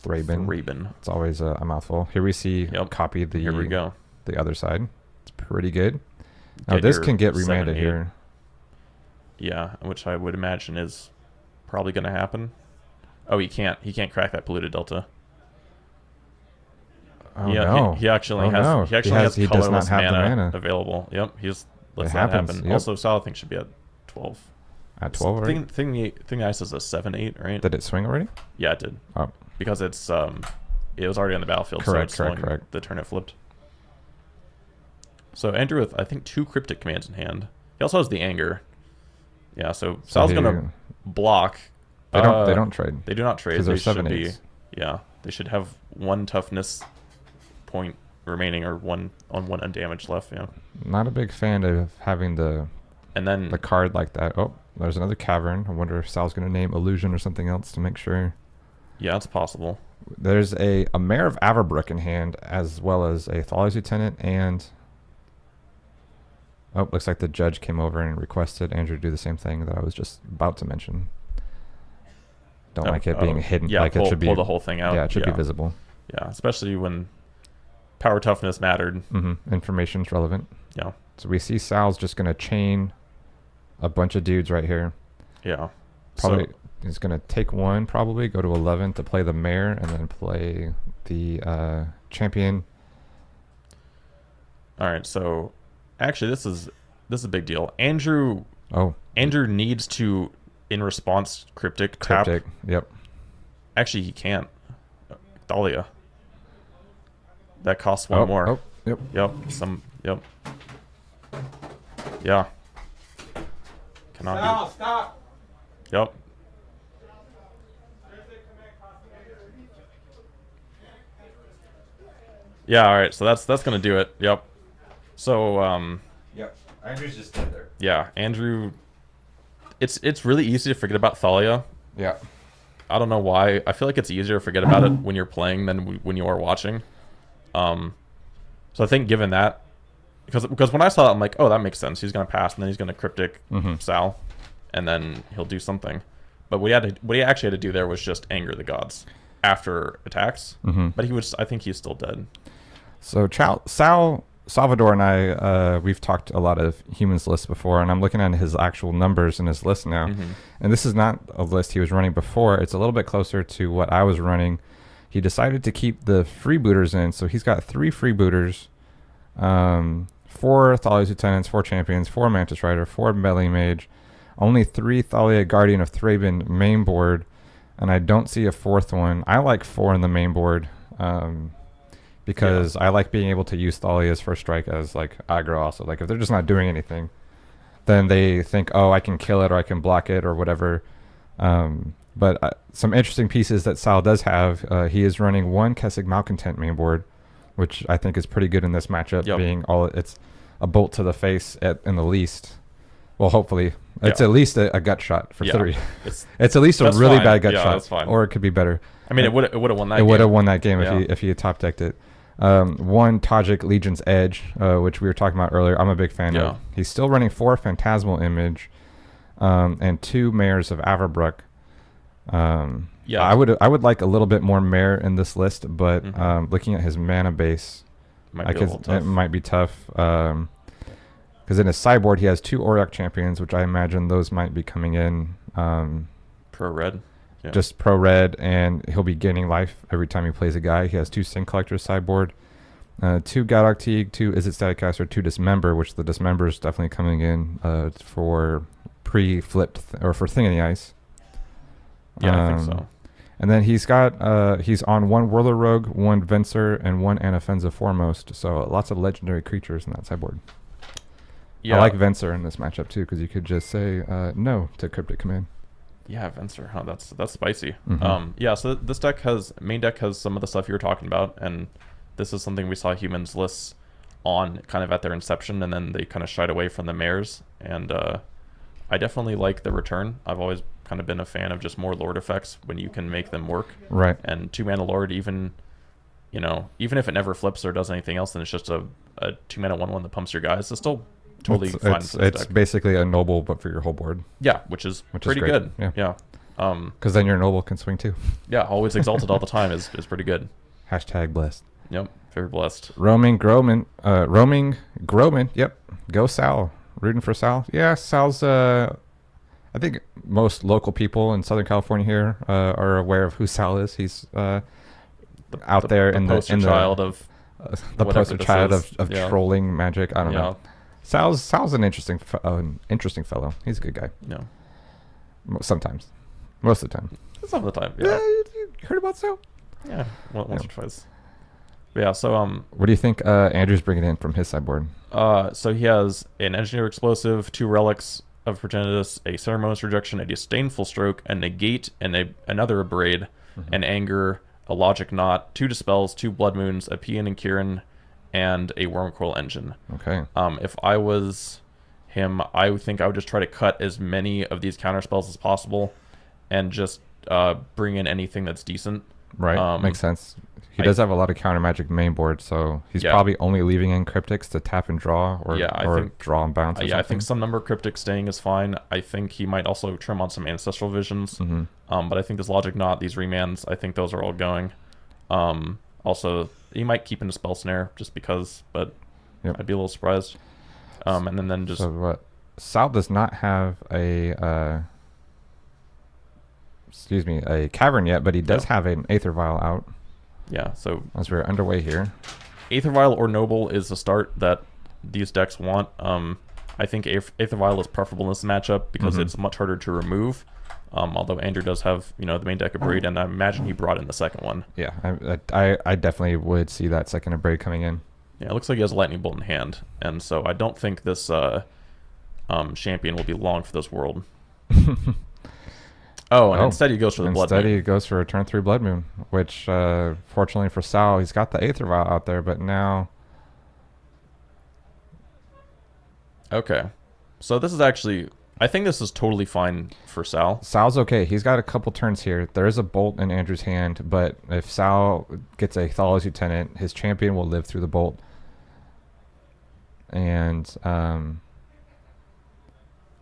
Thraben. It's always a mouthful. Here we see copy the Here we go. The other side. It's pretty good. Now this can get remanded here. Yeah, which I would imagine is probably going to happen. Oh, he can't crack that Polluted Delta. Oh, no. He actually has colorless mana available. Yep, he's lets that happen. Yep. Also, Sal I think should be at 12. At 12 already? Thing Ice is a 7/8, right? Did it swing already? Yeah, it did. Oh, because it's it was already on the battlefield. Correct, so it's correct. the turn it flipped. So Andrew with, I think, 2 cryptic commands in hand. He also has the anger. Yeah, so Sal's going to block. They don't trade. They do not trade. Because They they're should 7/8s. Yeah, they should have 1 toughness point remaining, or one undamaged left. Yeah. Not a big fan of having the card like that. Oh, there's another cavern. I wonder if Sal's going to name illusion or something else to make sure. Yeah, it's possible. There's a Mayor of Averbrook in hand, as well as a Thalia's Lieutenant, and looks like the judge came over and requested Andrew do the same thing that I was just about to mention. Don't like it being hidden. Yeah, like it should be pull the whole thing out. Yeah, it should be visible. Yeah, especially when power toughness mattered. Information's relevant. Yeah. So we see Sal's just going to chain a bunch of dudes right here. Yeah. Probably he's going to take 1, probably go to 11 to play the mayor, and then play the champion. All right. So actually, this is a big deal. Andrew needs to, in response, cryptic tap. Yep. Actually, he can't. Thalia. That costs 1 more. Oh, yep. Yep. Yep. Yeah. Cannot be. Stop. Yep. Yeah, all right. So that's going to do it. Yep. So Yep. Andrew's just dead there. yeah, Andrew, it's really easy to forget about Thalia. Yeah. I don't know why. I feel like it's easier to forget about it when you're playing than when you are watching. So I think given that, because when I saw it, I'm like, oh, that makes sense. He's going to pass, and then he's going to cryptic Sal, and then he'll do something. But what he actually had to do there was just anger the gods after attacks. But I think he's still dead. So Salvador and I, we've talked a lot of humans lists before, and I'm looking at his actual numbers in his list now. And this is not a list he was running before. It's a little bit closer to what I was running. He decided to keep the freebooters in, so he's got 3 freebooters, 4 Thalia's Lieutenants, 4 Champions, 4 Mantis Rider, 4 Melee Mage, only 3 Thalia Guardian of Thraben main board, and I don't see a 4th one. I like 4 in the main board, because I like being able to use Thalia's first strike as like aggro also. Like if they're just not doing anything, then they think, oh, I can kill it or I can block it or whatever. But some interesting pieces that Sal does have. He is running 1 Kessig Malcontent main board, which I think is pretty good in this matchup, being it's a bolt to the face in the least. Well, hopefully. It's at least a gut shot for 3. It's at least a really bad gut shot. That's fine. Or it could be better. I mean, it would have won that game. It would have won that game if he had top decked it. 1 Tajik Legion's Edge, which we were talking about earlier. I'm a big fan of. He's still running 4 Phantasmal Image, and 2 Mayors of Averbrook. I would like a little bit more Mayor in this list, but looking at his mana base, it might be tough. Because in his sideboard, he has 2 Auriok Champions, which I imagine those might be coming in. Pro red. Yeah. Just pro red, and he'll be gaining life every time he plays a guy. He has 2 Sin Collectors sideboard, 2 Gadok Teague, 2 Is It Static Caster, 2 Dismember, which the Dismember is definitely coming in for pre-flipped or for Thing in the Ice. Yeah, I think so. And then he's got he's on 1 Whirler Rogue, 1 Venser, and 1 Anafenza Foremost. So lots of legendary creatures in that sideboard. Yeah. I like Venser in this matchup too, because you could just say no to Cryptic Command. Yeah, Venser, huh? That's spicy. Yeah, so this main deck has some of the stuff you were talking about, and this is something we saw humans lists on kind of at their inception, and then they kind of shied away from the mares. And I definitely like the return. I've always kind of been a fan of just more Lord effects when you can make them work. Right. And 2-mana Lord, even if it never flips or does anything else, then it's just a 2-mana 1/1 that pumps your guys. It's still totally fine. It's basically a noble, but for your whole board. Yeah, which is pretty good. Yeah. Because then your noble can swing too. Yeah, always exalted all the time is pretty good. # blessed. Yep, very blessed. Roaming Groman. Yep. Go Sal. Rooting for Sal. Yeah, Sal's. I think most local people in Southern California here are aware of who Sal is. He's out there in the poster child of trolling magic. I don't know. Sal's an interesting fellow. He's a good guy. No. Sometimes. Most of the time. Some of the time, yeah. You heard about Sal? Yeah, once or twice. But yeah, so What do you think Andrew's bringing in from his sideboard? so he has an Engineer Explosive, 2 Relics of Progenitus, a Ceremonious Rejection, a Disdainful Stroke, a Negate, and another Abrade, an Anger, a Logic Knot, 2 Dispels, 2 Blood Moons, a Pian and Kieran, and a Wormcoil Engine. Okay. If I was him, I would think I would just try to cut as many of these counter spells as possible, and just bring in anything that's decent. Right. Makes sense. He does have a lot of counter magic main board, so he's probably only leaving in cryptics to tap and draw, or think, draw and bounce. I think some number of cryptics staying is fine. I think he might also trim on some ancestral visions. But I think this Logic Knot, these remans, I think those are all going. Also, he might keep in a Spell Snare just because, but I'd be a little surprised. And then just... So what? Sal does not have a... a Cavern yet, but he does have an Aether Vial out. Yeah, so... As we're underway here. Aether Vial or Noble is the start that these decks want. I think Aether Vial is preferable in this matchup because it's much harder to remove. Although Andrew does have, the main deck Abrade, and I imagine he brought in the second one. Yeah, I definitely would see that second Abrade coming in. Yeah, it looks like he has a Lightning Bolt in hand, and so I don't think this champion will be long for this world. Instead he goes for the Blood Moon. Instead he goes for a turn 3 Blood Moon, which fortunately for Sal, he's got the Aether Vial out there, but now... Okay. So this is actually... I think this is totally fine for Sal. Sal's okay. He's got a couple turns here. There is a bolt in Andrew's hand, but if Sal gets a Thalos Lieutenant, his champion will live through the bolt. And...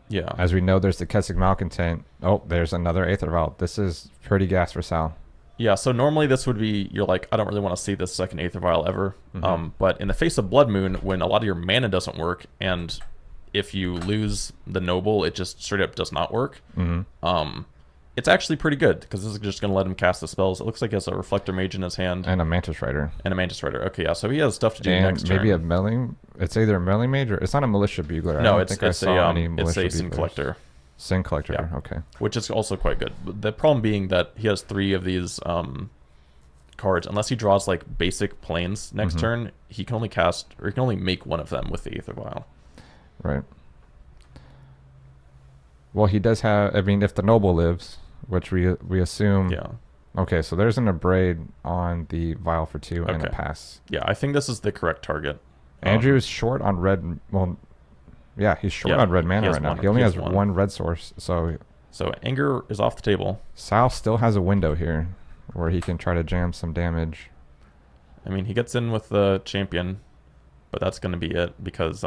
yeah. As we know, there's the Keswick Malcontent. Oh, there's another Aether Vial. This is pretty gas for Sal. Yeah, so normally this would be, you're like, I don't really want to see this second Aether Vial ever. But in the face of Blood Moon, when a lot of your mana doesn't work, and if you lose the Noble, it just straight up does not work. It's actually pretty good, because this is just going to let him cast the spells. It looks like he has a Reflector Mage in his hand. And a Mantis Rider. Okay, yeah, so he has stuff to do and next turn. Maybe a Melee... It's either a Melee Mage or... It's not a Militia Bugler. No, it's a Sin Collector. Sin Collector, yeah. Okay. Which is also quite good. The problem being that he has 3 of these cards. Unless he draws like basic planes next turn, he can only cast, or he can only make one of them with the Aether Vial. Right. Well, he does have... I mean, if the Noble lives, which we assume... Yeah. Okay, so there's an Abrade on the Vial for 2 and a pass. Yeah, I think this is the correct target. Andrew's short on red... Well... Yeah, he's short on red mana right now. He only has one red source, so... So Anger is off the table. Sal still has a window here where he can try to jam some damage. I mean, he gets in with the champion, but that's going to be it, because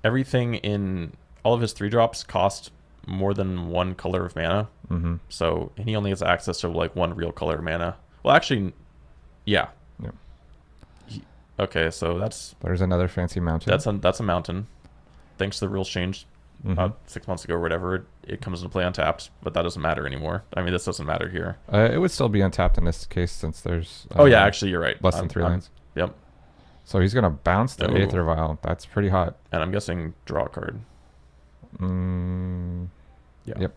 everything in all of his 3-drops cost more than 1 color of mana. So and he only has access to like 1 real color of mana. Well, actually, yeah. Okay, so there's another fancy mountain. That's a mountain. Thanks to the rules changed 6 months ago or whatever, it comes into play untapped, but that doesn't matter anymore. I mean, this doesn't matter here. It would still be untapped in this case since there's... actually, you're right. Less than 3 lands. Yep. So he's going to bounce the Aether Vial. That's pretty hot. And I'm guessing draw a card. Yeah. Yep.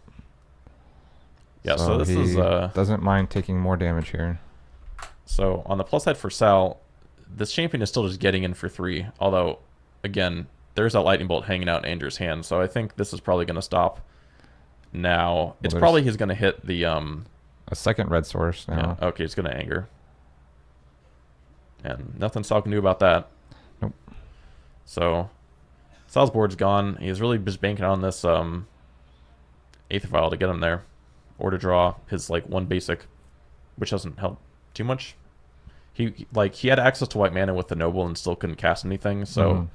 Yeah, so this is... doesn't mind taking more damage here. So on the plus side for Sal, this champion is still just getting in for 3. Although, again... There's a Lightning Bolt hanging out in Andrew's hand, so I think this is probably going to stop now. It's probably he's going to hit the... a second red source now. Yeah, okay, it's going to Anger. And nothing Sal can do about that. Nope. So, Sal's board's gone. He's really just banking on this Aether Vial to get him there. Or to draw his, like, 1 basic, which doesn't help too much. He had access to white mana with the Noble and still couldn't cast anything, so...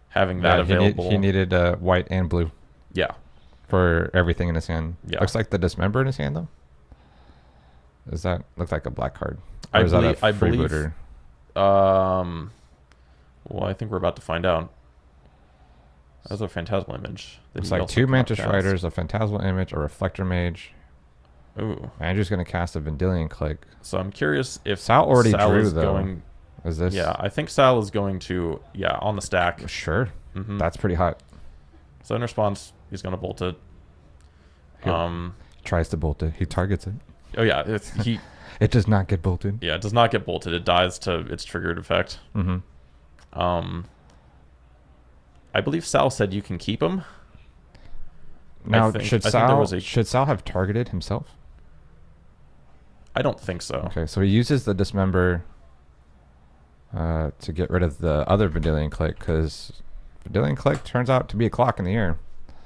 Having that available. He needed white and blue. Yeah. For everything in his hand. Yeah. Looks like the Dismember in his hand, though. Does that look like a black card? Or is that a freebooter? Well, I think we're about to find out. That's a Phantasmal Image. It's like 2 Mantis Riders, a Phantasmal Image, a Reflector Mage. Ooh. Andrew's going to cast a Vendilion Click. So I'm curious if Sal already drew, though. Is this? Yeah, I think Sal is going to, on the stack. Sure. That's pretty hot. So in response, he's going to bolt it. Tries to bolt it. He targets it. Oh, yeah. It does not get bolted. Yeah, it does not get bolted. It dies to its triggered effect. Mm-hmm. I believe Sal said you can keep him. Now, I think should Sal have targeted himself? I don't think so. Okay, so he uses the dismember to get rid of the other Vidilian Click, because Vidilian Click turns out to be a clock in the air.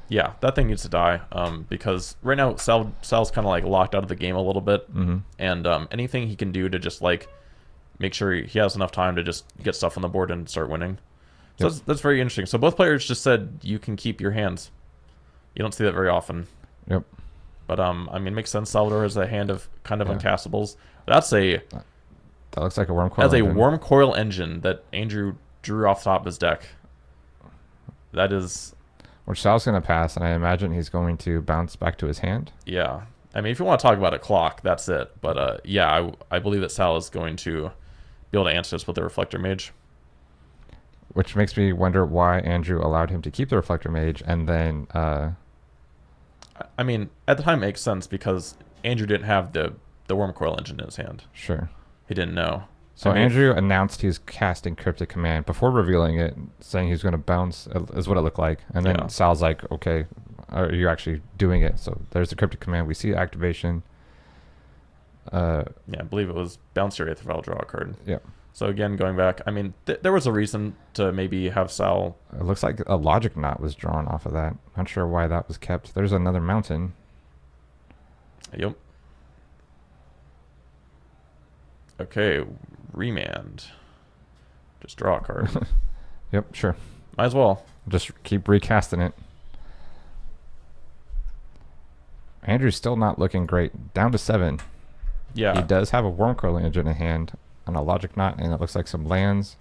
Yeah, that thing needs to die. Because right now Sal's kind of like locked out of the game a little bit, and anything he can do to just like make sure he has enough time to just get stuff on the board and start winning. So that's very interesting. So both players just said you can keep your hands. You don't see that very often. Yep. But I mean, it makes sense. Salvador has a hand of kind of uncastables. That looks like a worm coil. That's a worm coil engine that Andrew drew off the top of his deck. That is. Which Sal's going to pass, and I imagine he's going to bounce back to his hand. Yeah. I mean, if you want to talk about a clock, that's it. But yeah, I believe that Sal is going to be able to answer this with the Reflector Mage. Which makes me wonder why Andrew allowed him to keep the Reflector Mage, and then... I mean, at the time it makes sense because Andrew didn't have the worm coil engine in his hand. Sure. He didn't know. So Andrew announced he's casting Cryptic Command before revealing it, saying he's going to bounce, is what it looked like. And then Sal's like, okay, are you actually doing it? So there's the Cryptic Command. We see activation. Yeah, I believe it was bounce your 8th file, draw a card. Yep. So again, going back, I mean, there was a reason to maybe have Sal... It looks like a Logic Knot was drawn off of that. Not sure why that was kept. There's another mountain. Yep. Okay, remand. Just draw a card. Yep, sure. Might as well. Just keep recasting it. Andrew's still not looking great. Down to 7. Yeah. He does have a Worm Coil engine in hand and a Logic Knot, and it looks like some lands.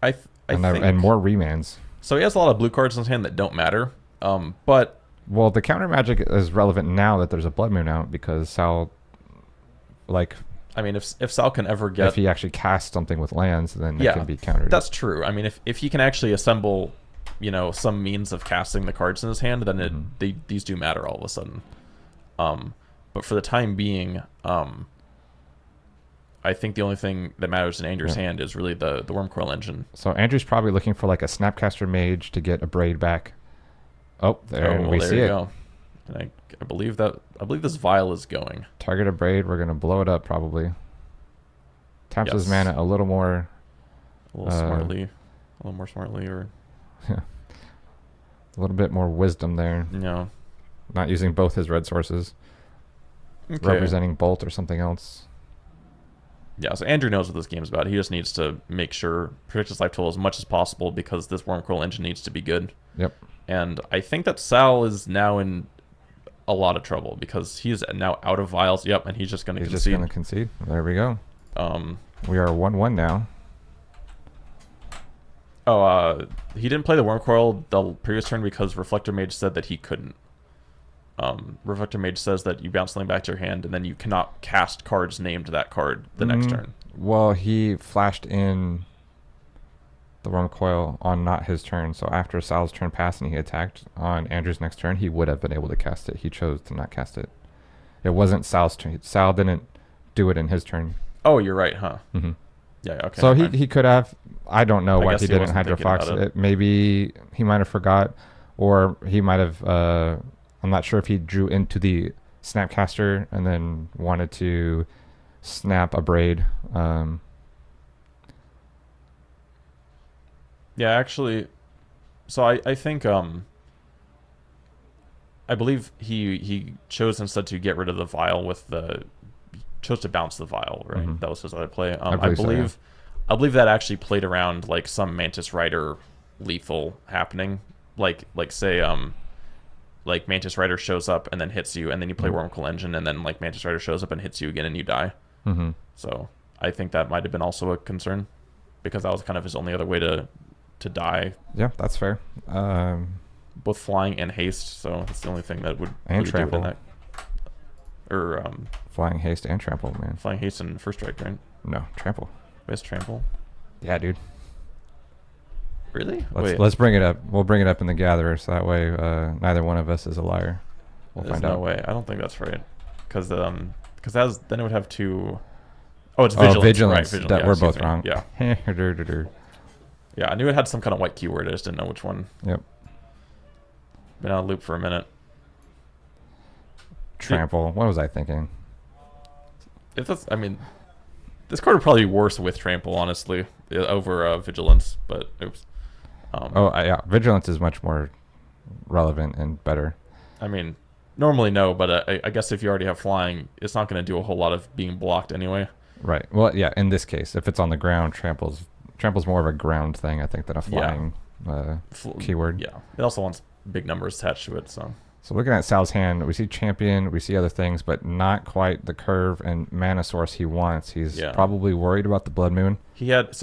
I think... and more remands. So he has a lot of blue cards in his hand that don't matter. But... Well, the counter magic is relevant now that there's a Blood Moon out, because Sal... Like... I mean, if Sal can ever get... If he actually casts something with lands, then it can be countered. That's true. I mean, if he can actually assemble, some means of casting the cards in his hand, then these do matter all of a sudden. But for the time being, I think the only thing that matters in Andrew's hand is really the Worm Coil engine. So Andrew's probably looking for like a Snapcaster Mage to get a Braid back. Oh, there we see it. Go. And I believe this vial is going. Target a Braid. We're gonna blow it up probably. Taps his mana a little more. A little more smartly, or a little bit more wisdom there. No. Not using both his red sources. Okay. Representing Bolt or something else. Yeah, so Andrew knows what this game's about. He just needs to make sure protect his life total as much as possible because this Worm Coil engine needs to be good. Yep. And I think that Sal is now in a lot of trouble because he's now out of vials. Yep, and he's just going to concede. He's just going to concede. There we go. We are 1-1 now. He didn't play the Worm Coil the previous turn because Reflector Mage said that he couldn't. Reflector Mage says that you bounce something back to your hand and then you cannot cast cards named that card the next turn. Well, he flashed in the Worm Coil on not his turn, so after Sal's turn passed and he attacked on Andrew's next turn, he would have been able to cast it. He chose to not cast it. It wasn't Sal's turn. Sal didn't do it in his turn. Oh, you're right, huh? Mm-hmm. Yeah, okay. So he could have. I don't know why he didn't Hydrofox it. Maybe he might have forgot, or he might have. I'm not sure if he drew into the Snapcaster and then wanted to snap a Braid. Yeah, actually, so I think I believe he chose instead to get rid of the vial chose to bounce the vial, right? Mm-hmm. That was his other play. I believe I believe that actually played around like some Mantis Rider lethal happening, like say like Mantis Rider shows up and then hits you, and then you play Worm Coil Engine, and then like Mantis Rider shows up and hits you again, and you die. Mm-hmm. So I think that might have been also a concern because that was kind of his only other way to die. Yeah, that's fair. Both flying and haste, so that's the only thing that would and really trample. do it in that. Or flying, haste, and trample, man. Flying, haste, and first strike, right? No, trample. Best trample. Yeah, dude. Really? Let's bring it up. We'll bring it up in the Gatherer, so that way neither one of us is a liar. We'll There's find no out. way. I don't think that's right, because Because then it would have to. Oh, it's vigilance. Vigilance. Right, That, yeah, we're excuse both me. wrong. Yeah. Yeah, I knew it had some kind of white keyword. I just didn't know which one. Yep. Been on a loop for a minute. Trample. What was I thinking? If that's, I mean, this card would probably be worse with trample, honestly, over vigilance. But oops. Yeah. Vigilance is much more relevant and better. I mean, normally no, but I guess if you already have flying, it's not going to do a whole lot of being blocked anyway. Right. Well, yeah. In this case, if it's on the ground, trample's more of a ground thing, I think, than a flying keyword. Yeah. It also wants big numbers attached to it. So looking at Sal's hand, we see champion, we see other things, but not quite the curve and mana source he wants. He's probably worried about the Blood Moon. He had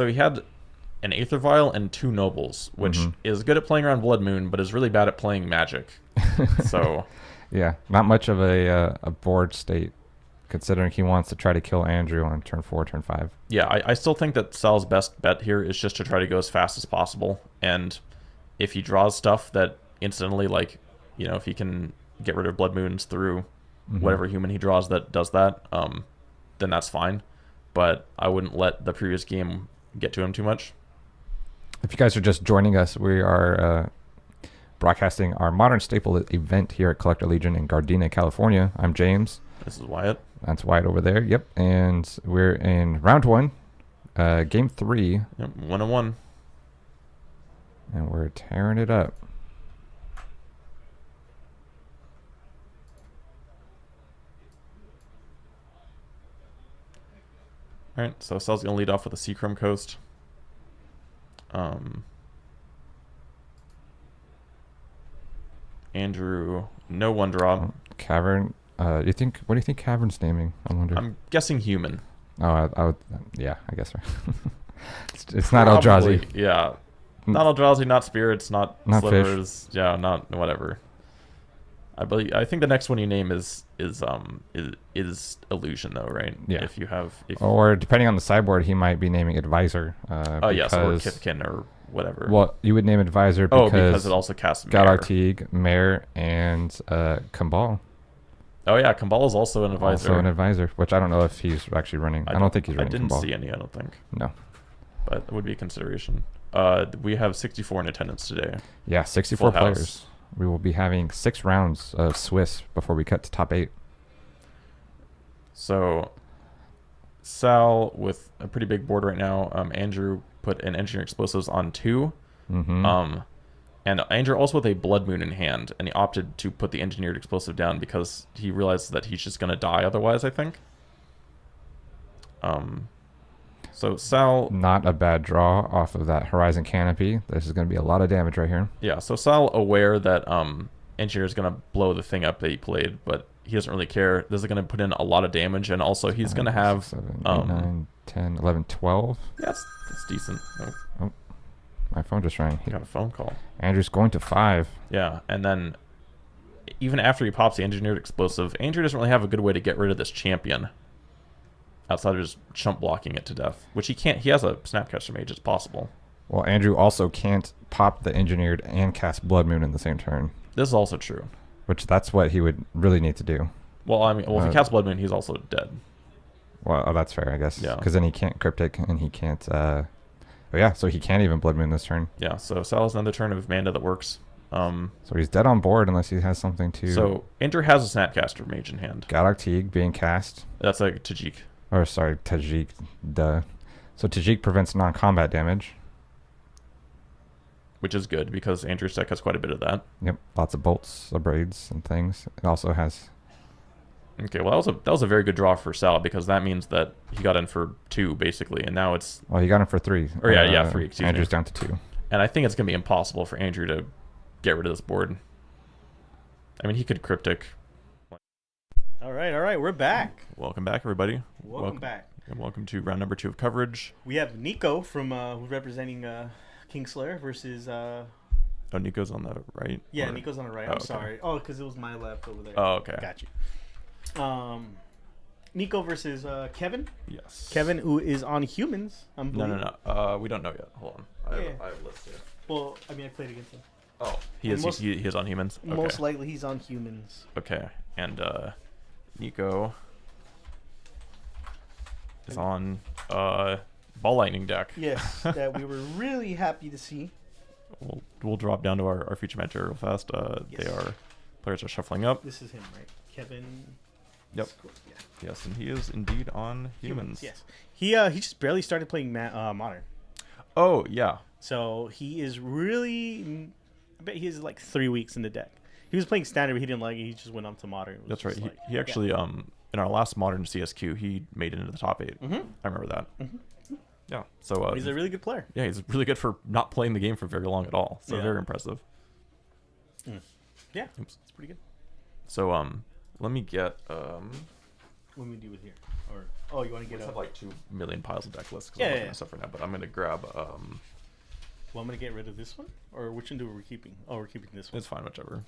an Aether Vial and 2 Nobles, which is good at playing around Blood Moon, but is really bad at playing Magic. So yeah, not much of a board state, considering he wants to try to kill Andrew on turn 4, turn 5. Yeah, I still think that Sal's best bet here is just to try to go as fast as possible. And if he draws stuff that instantly, like, you know, if he can get rid of Blood Moons through whatever human he draws that does that, then that's fine. But I wouldn't let the previous game get to him too much. If you guys are just joining us, we are broadcasting our Modern Staple event here at Collector Legion in Gardena, California. I'm James. This is Wyatt. That's Wyatt over there. Yep. And we're in round 1, game 3. Yep, 1-1. And we're tearing it up. All right, so Sal's going to lead off with a Seachrome Coast. Andrew, no 1-drop. Cavern. What do you think Cavern's naming? I wonder. I'm guessing human. Oh, I would. Yeah, I guess right. it's not Eldrazi. Yeah, not Eldrazi, not spirits, not slivers. Fish. Yeah, not whatever. I think the next one you name is illusion though, right? Yeah. Or depending on the sideboard, he might be naming advisor. Yes, or Kithkin or whatever. Well, you would name advisor because it also casts Galartigue, Mare, and Kambal. Oh yeah, Kambal is also an advisor. Also an advisor, which I don't know if he's actually running. I don't think he's running. I didn't Kambal. see any. I don't think. No. But it would be a consideration. We have 64 in attendance today. Yeah, 64 players. We will be having 6 rounds of Swiss before we cut to top 8. So, Sal with a pretty big board right now. Andrew put an Engineer Explosives on 2. And Andrew also with a Blood Moon in hand, and he opted to put the Engineered Explosive down because he realized that he's just going to die otherwise, I think. So Sal... Not a bad draw off of that Horizon Canopy. This is going to be a lot of damage right here. Yeah, so Sal aware that Engineer is going to blow the thing up that he played, but he doesn't really care. This is going to put in a lot of damage, and also he's going to have... 7, 8, 9, 10, 11, 12. Yeah, that's decent. Oh, my phone just rang. He got a phone call. Andrew's going to 5. Yeah, and then even after he pops the Engineered Explosive, Andrew doesn't really have a good way to get rid of this champion outside of just chump blocking it to death, which he can't. He has a Snapcaster Mage. It's possible. Well, Andrew also can't pop the Engineered and cast Blood Moon in the same turn. This is also true. Which that's what he would really need to do. Well, I mean, if he casts Blood Moon, he's also dead. Well, that's fair, I guess. Yeah. Because then he can't Cryptic and he can't... so he can't even Blood Moon this turn. Yeah, so Sal has another turn of Manda that works. So he's dead on board unless he has something to... So Andrew has a Snapcaster Mage in hand. Galartigue being cast. That's like Tajik. Or, sorry, Tajik. Duh. So Tajik prevents non-combat damage. Which is good because Andrew's deck has quite a bit of that. Yep, lots of bolts, braids, and things. It also has... Okay, well, that was a very good draw for Sal because that means that he got in for 2, basically, and now it's... Well, he got in for 3. Or, 3, excuse me. Andrew's down to 2. And I think it's going to be impossible for Andrew to get rid of this board. I mean, he could Cryptic. All right, we're back. Welcome back, everybody. Welcome back. And welcome to round number 2 of coverage. We have Nico from who's representing Kingslayer versus... Oh, Nico's on the right? Yeah, Nico's on the right. I'm sorry. Oh, because it was my left over there. Oh, okay. Got you. Nico versus Kevin. Yes. Kevin, who is on humans. No. We don't know yet. Hold on. I have a list here. Well, I mean, I played against him. Oh, he is on humans? Okay. Most likely he's on humans. Okay. And Nico is on Ball Lightning deck. Yes, that we were really happy to see. We'll drop down to our feature match real fast. Yes. Players are shuffling up. This is him, right? Kevin. Yep. Yeah. Yes, and he is indeed on humans. Yes. He just barely started playing modern. Oh yeah. So he is really. I bet he is like 3 weeks in the deck. He was playing standard, but he didn't like it. He just went up to modern. It was That's right. just like- He actually in our last modern CSQ he made it into the top 8. Mhm. I remember that. Yeah. So He's a really good player. yeah, he's really good for not playing the game for very long at all. So Yeah. very impressive. Yeah, Oops. it's pretty good. So let me get What do we do with here? Or you want to we get have up? like 2 million piles of deck lists. 'Cause Yeah, I'm yeah, looking yeah. at stuff right now, but I'm gonna grab Well, I'm gonna get rid of this one, or which one do we keeping? Oh, we're keeping this one. it's fine, whichever.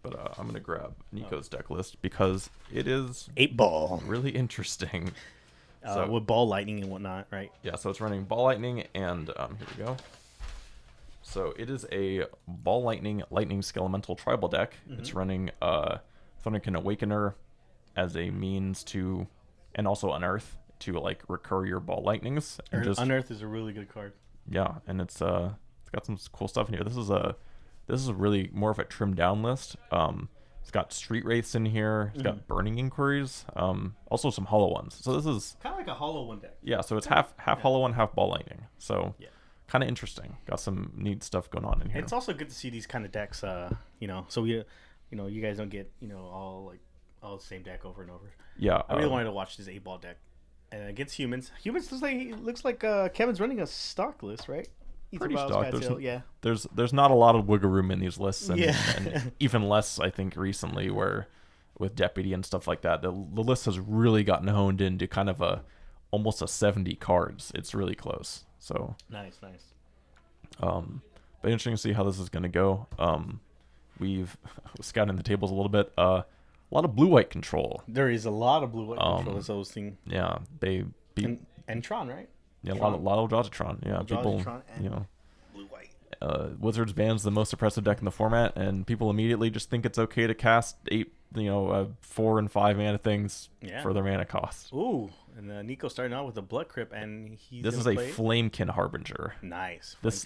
But I'm gonna grab Nico's deck list because it is 8-ball. really interesting. So- With ball lightning and whatnot, right? Yeah, so it's running Ball Lightning, and here we go. So it is a Ball Lightning Skelemental tribal deck. It's running Thunderkin Awakener as a means to, and also Unearth to like recur your Ball Lightnings. And just Unearth is a really good card. yeah, and it's got some cool stuff in here. This is really more of a trimmed down list. It's got Street Wraiths in here. It's got Burning Inquiries. Also some Hollow ones. So this is Kind of like a hollow one deck. yeah. So it's half Hollow one, half Ball Lightning. So Yeah. kind of interesting. Got some neat stuff going on in here. It's also good to see these kind of decks. So we, you guys don't get all the same deck over and over. Yeah, I really wanted to watch this 8-ball deck, and against humans. Humans looks like Kevin's running a stock list, right? Pretty Ether Vials, stock. Bad There's- Tail, yeah. there's not a lot of wiggle room in these lists, and, Yeah. and even less I think recently where with Deputy and stuff like that, the list has really gotten honed into kind of almost a 70 cards. It's really close. So Nice. but interesting to see how this is going to go. We've scouted the tables a little bit. A lot of blue-white control. There is a lot of blue-white controllers. Those things. Yeah, they beat And Tron, right? yeah, a lot of draws to Tron. Yeah, people, Tron and you know, blue-white. Wizards bans the most oppressive deck in the format, and people immediately just think it's okay to cast 4 and 5 mana things Yeah. for their mana cost. Ooh, and Nico's starting out with a Blood Crypt, and he's This is gonna a play... Flamekin Harbinger. Nice. This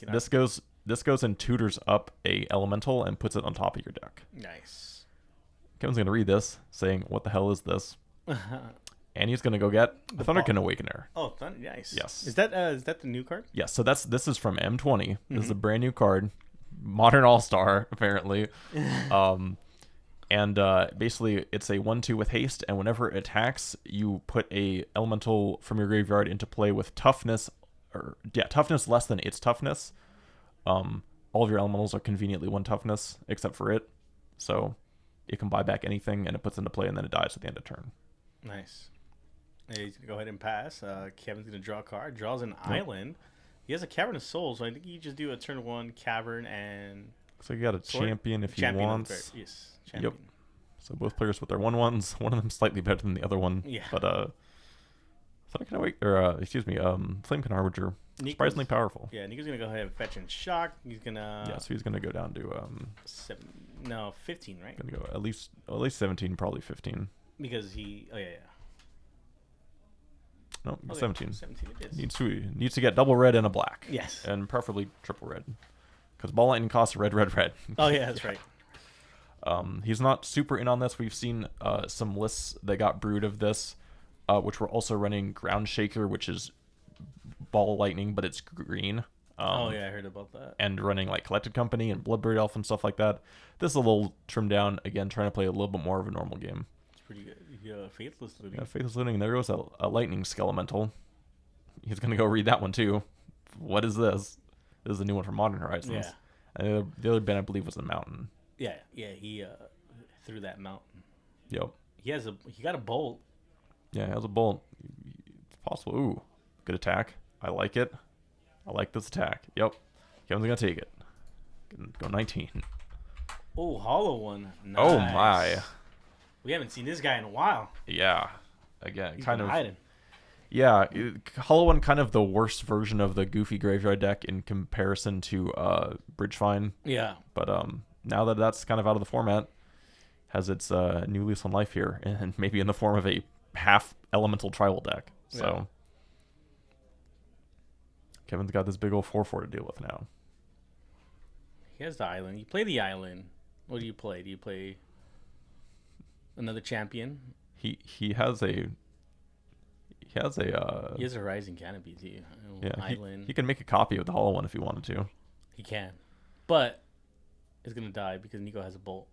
goes and tutors up a elemental and puts it on top of your deck. Nice. Kevin's gonna read this, saying, "What the hell is this?" And he's gonna go get the Thunderkin Awakener. Oh, nice. Yes. Is that the new card? Yes, so this is from M20. This is a brand new card, Modern All Star apparently, and basically it's a 1/2 with haste, and whenever it attacks, you put a elemental from your graveyard into play with toughness less than its toughness. All of your elementals are conveniently 1 toughness except for it, so it can buy back anything, and it puts into play, and then it dies at the end of turn. Nice. Hey, he's gonna go ahead and pass. Kevin's gonna draw a card. Draws an island. He has a Cavern of Souls, so I think you just do a turn 1 Cavern and So you got a Sword? champion if Champion you of want. the Bear. Yes, champion. So both players with their 1/1s. One of them slightly better than the other one. Yeah. But Flamekin Harbinger, Nico's- surprisingly powerful. Yeah, Nico's gonna go ahead and fetch and shock. He's gonna Yeah, so he's gonna go down to 15, right? gonna go at least 17, probably 15. Because he No, Oh, yeah, 17. 17 it is. Needs to get double red and a black. Yes. And preferably triple red, because Ball Lightning costs red. Oh yeah, that's right. He's not super in on this. We've seen some lists that got brewed of this, which were also running Ground Shaker, which is Ball Lightning, but it's green. Oh yeah, I heard about that. And running like Collected Company and Bloodburied Elf and stuff like that. This is a little trimmed down, again, trying to play a little bit more of a normal game. It's pretty good. Faithless Looting. Yeah, Faithless Looting, there goes a Lightning Skelemental. He's going to go read that one too. What is this? This is a new one from Modern Horizons. Yeah. And the other band, I believe, was the Mountain. Yeah. He threw that mountain. Yep. He got a bolt. Yeah, he has a bolt. It's possible. Ooh, good attack. I like it. I like this attack. Yep. Kevin's going to take it. Go 19. Oh, hollow one. Nice. Oh, my. We haven't seen this guy in a while. Yeah. Again, He's kind been of. hiding. Yeah, Hollow One, kind of the worst version of the goofy graveyard deck in comparison to Bridgefine. Yeah. But now that that's kind of out of the format, has its new lease on life here, and maybe in the form of a half elemental tribal deck. So Kevin's got this big old 4/4 to deal with now. He has the island. You play the island. What do you play? Do you play another champion? He has a He has a rising canopy too. yeah. Island. He can make a copy of the hollow one if he wanted to. He can, but it's gonna die because Nico has a bolt.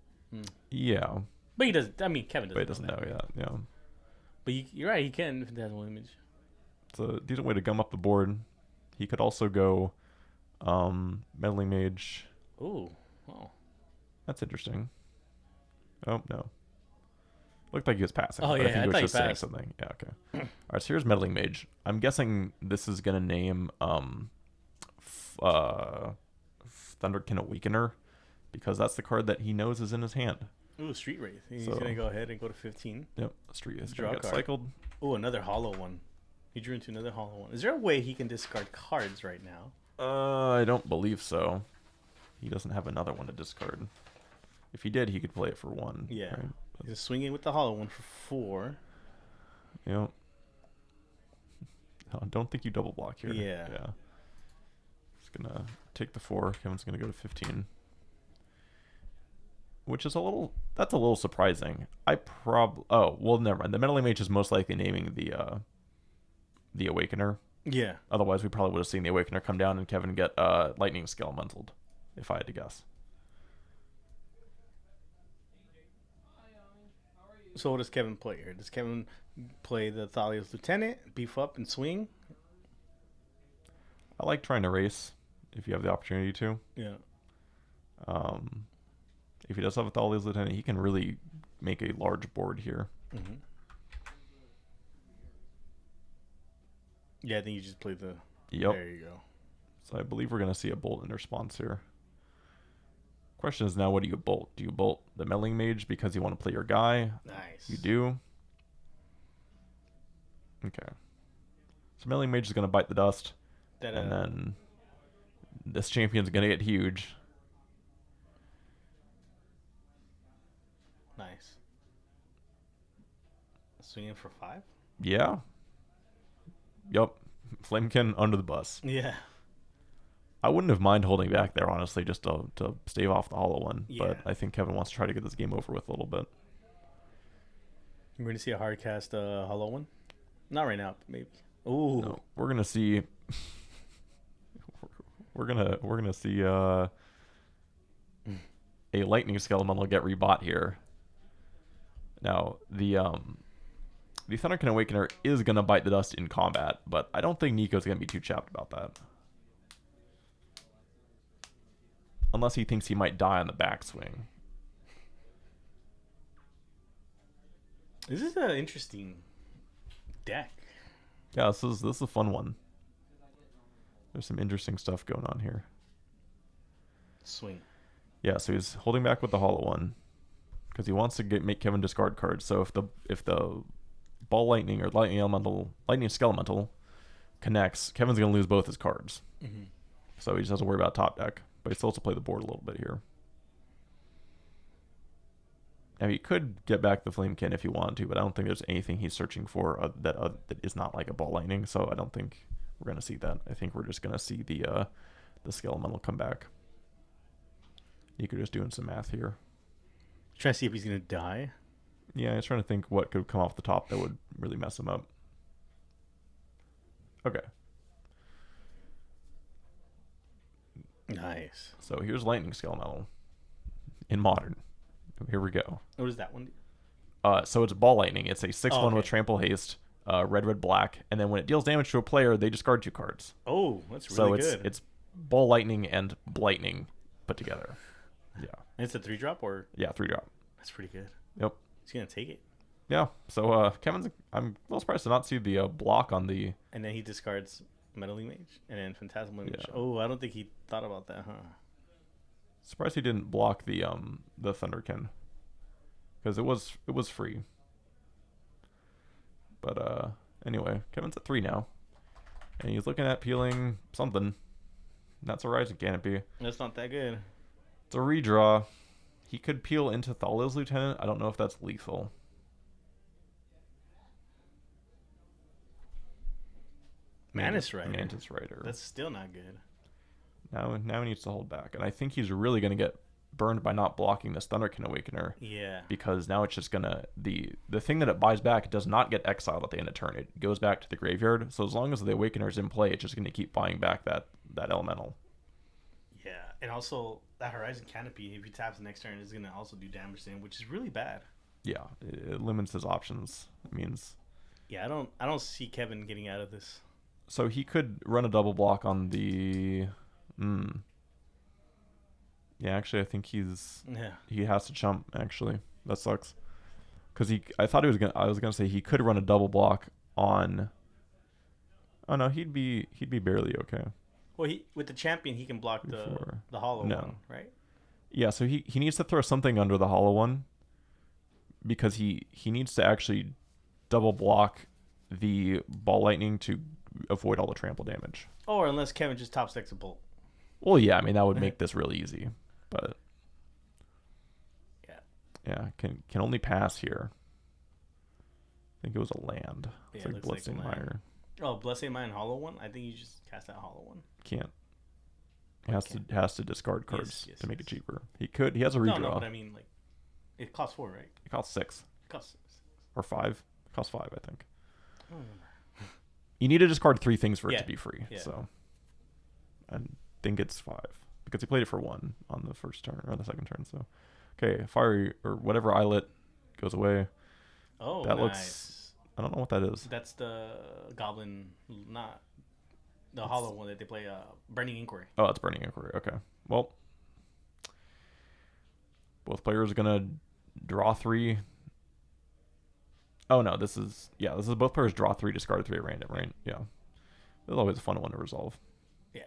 Yeah, But he doesn't. I mean, Kevin doesn't. but he doesn't know yet. Yeah, But you're right. He can if it has one image. it's a decent way to gum up the board. He could also go meddling mage. Ooh. Oh. That's interesting. Oh no. Looked like he was passing. Oh, but yeah, I think I he was thought he just saying passed. something. Yeah, okay. All right, so here's meddling mage. I'm guessing this is gonna name Thunderkin Awakener, because that's the card that he knows is in his hand. Ooh, Street Wraith. He's So- gonna go ahead and go to 15. Yep, Street is Draw gonna a get card. cycled. Ooh, another hollow one. He drew into another hollow one. Is there a way he can discard cards right now? I don't believe so. He doesn't have another one to discard. If he did, he could play it for 1. Yeah. Right? He's swinging with the hollow one for 4. Yep. I don't think you double block here. Yeah. Yeah. Just gonna take the 4. Kevin's gonna go to 15. Which is that's a little surprising. Oh, well, never mind. The meddling mage is most likely naming the Awakener. Yeah. Otherwise, we probably would have seen the Awakener come down and Kevin get Lightning Skelementaled, if I had to guess. So what does Kevin play here? Does Kevin play the Thalia's Lieutenant, beef up and swing? I like trying to race if you have the opportunity to. Yeah. If he does have a Thalia's Lieutenant, he can really make a large board here. Mm-hmm. Yeah, I think you just play the... Yep. There you go. So I believe we're going to see a bolt in response here. Question is now, what do you bolt? Do you bolt the meddling mage because you want to play your guy? Nice. You do. Okay. So meddling mage is going to bite the dust, and then this champion's going to get huge. Nice. Swinging for 5? Yeah. Yup. Flamekin under the bus. Yeah. I wouldn't have mind holding back there, honestly, just to stave off the hollow one. Yeah. But I think Kevin wants to try to get this game over with a little bit. We're going to see a hard cast hollow one? Not right now, but maybe. Ooh. No, we're gonna see. we're gonna see a lightning skeletal get rebought here. Now the Thunderkin Awakener is gonna bite the dust in combat, but I don't think Nico's gonna be too chapped about that. Unless he thinks he might die on the backswing. This is an interesting deck. Yeah, this is a fun one. There's some interesting stuff going on here. Swing. Yeah, so he's holding back with the hollow one because he wants to make Kevin discard cards. So if the ball lightning or lightning skelemental connects, Kevin's gonna lose both his cards. Mm-hmm. So he just has to worry about top deck, but he still has to play the board a little bit here. Now he could get back the Flamekin if he wanted to, but I don't think there's anything he's searching for that is not like a ball lightning. So I don't think we're gonna see that. I think we're just gonna see the skelemental come back. You could just doing some math here. Trying to see if he's going to die. Yeah, I was trying to think what could come off the top that would really mess him up. Okay. Nice. So here's Lightning Skelemental in Modern. Here we go. What does that one do? So it's Ball Lightning. It's a 6/1 okay. with Trample Haste, red, black, and then when it deals damage to a player, they discard 2 cards. Oh, that's really So good. it's Ball Lightning and Blightning put together. Yeah. And it's a 3-drop or? Yeah, 3-drop. That's pretty good. Yep. He's going to take it. Yeah. So Kevin's. I'm a little surprised to not see the block on the. And then he discards Meddling Mage and then Phantasmal Mage. Yeah. Oh, I don't think he thought about that, huh? Surprised he didn't block the Thunderkin, because it was free. But anyway, Kevin's at 3 now, and he's looking at peeling something. That's a Rising Canopy. That's not that good. It's a redraw. He could peel into Thalia's Lieutenant. I don't know if that's lethal. Mantis Rider. Mantis Rider. That's still not good. Now he needs to hold back, and I think he's really gonna get burned by not blocking this Thunderkin Awakener. Yeah. Because now it's just gonna the thing that it buys back does not get exiled at the end of turn. It goes back to the graveyard. So as long as the Awakener is in play, it's just gonna keep buying back that elemental. Yeah, and also that Horizon Canopy, if he taps the next turn, is gonna also do damage to him, which is really bad. Yeah, it limits his options. It means. Yeah, I don't see Kevin getting out of this. So he could run a double block on the. Yeah, actually, I think he has to chump. Actually, that sucks. Because I was gonna say he could run a double block on. Oh no, he'd be barely okay. Well, with the champion, he can block the hollow one, right? Yeah, so he needs to throw something under the hollow one. Because he needs to actually double block the ball lightning to avoid all the trample damage. Or unless Kevin just top stacks a bolt. Well, yeah, I mean that would make this really easy, but yeah, can only pass here. I think it was a land. It's like Blitzing Mire. Oh, Blessing Mire and Hollow One. I think you just cast that Hollow One. Can't. He has to discard cards to make it cheaper. He has a redraw. No, but I mean like, it costs 4, right? It costs 6. It costs 6. Or 5. It costs 5, I think. I don't remember. You need to discard 3 things for it to be free. Yeah. So I think it's 5 because he played it for 1 on the first turn or the second turn. So okay, fiery or whatever Islet goes away. Oh, that nice. Looks. I don't know what that is. That's the Goblin, not the hollow one that they play. Burning Inquiry. Oh, it's Burning Inquiry. Okay. Well, both players are gonna draw 3. Oh no, this is both players draw 3, discard 3 at random, right? Yeah. It's always a fun one to resolve. Yeah.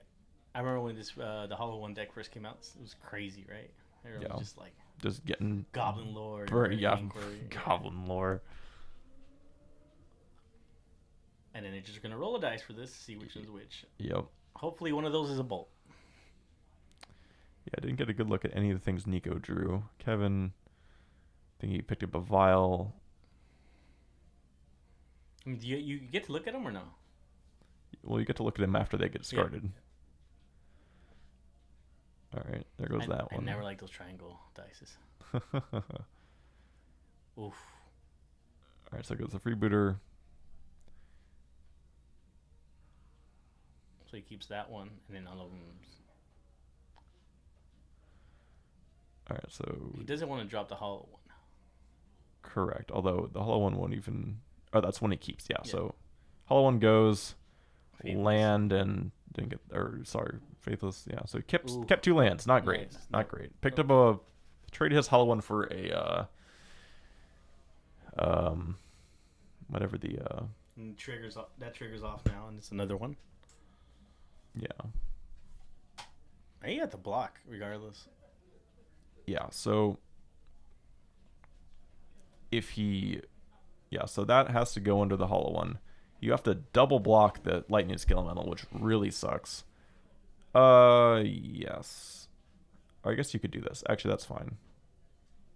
I remember when this the Hollow One deck first came out, it was crazy, right? Everyone was just getting Goblin Lore. Goblin Lore. And then they're just gonna roll a dice for this to see which is which. Yep. Hopefully one of those is a bolt. Yeah, I didn't get a good look at any of the things Nico drew. Kevin, I think he picked up a vial. I mean, do you get to look at them or no? Well, you get to look at them after they get discarded. Yeah. All right, there goes that one. I never liked those triangle dices. Oof. All right, so it goes the freebooter. So he keeps that one, and then all of them. All right, so he doesn't want to drop the hollow one. Correct. Although the hollow one won't even. Oh, that's one he keeps. Yeah. So hollow one goes, Faithless. Land and didn't get. Or sorry, Faithless. Yeah. So he kept 2 lands. Not great. Nice. Not great. Picked up a traded his hollow one for a whatever the and triggers off now, and it's another one. Yeah. And you have to block regardless. Yeah, so if he so that has to go under the hollow one. You have to double block the lightning skill elemental, which really sucks. Yes. Or I guess you could do this. Actually, that's fine.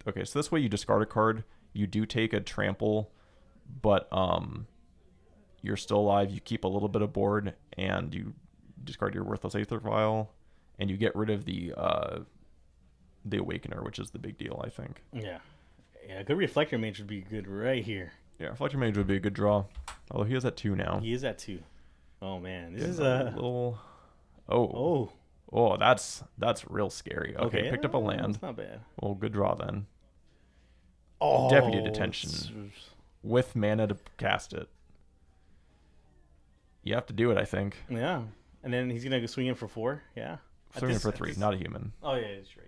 Okay, so this way you discard a card, you do take a trample, but you're still alive, you keep a little bit of board, and you discard your worthless Aether Vial, and you get rid of the Awakener, which is the big deal, I think. Yeah. Yeah, a good Reflector Mage would be good right here. Yeah, Reflector Mage would be a good draw. Although he is at 2 now. He is at 2. Oh, man. This is a little... Oh, that's real scary. Okay, picked up a land. That's not bad. Well, good draw then. Oh, Deputy Detention. With mana to cast it. You have to do it, I think. Yeah. And then he's going to swing in for 4. Yeah. Swing in for 3, not a human. Oh, yeah, that's right.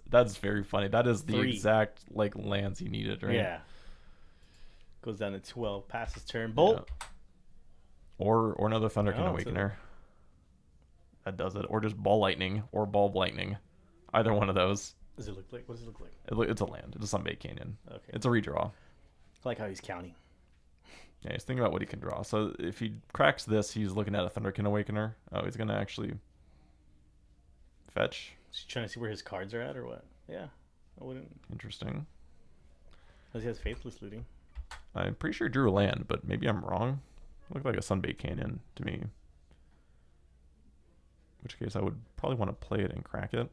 That's very funny. That is the 3. exact lands he needed, right? Yeah. Goes down to 12. Passes turn. Bolt. Yeah. Or another Thunderkin Awakener. That does it. Or just Ball Lightning or Ball Lightning. Either one of those. What does it look like? It's a land. It's a Sunbait Canyon. Okay. It's a redraw. I like how he's counting. Yeah, he's thinking about what he can draw. So if he cracks this, he's looking at a Thunderkin Awakener. Oh, he's going to actually fetch. Is he trying to see where his cards are at or what? Yeah. I wouldn't. Interesting. Unless he has Faithless Looting. I'm pretty sure he drew a land, but maybe I'm wrong. It looked like a Sunbait Canyon to me. In which case, I would probably want to play it and crack it.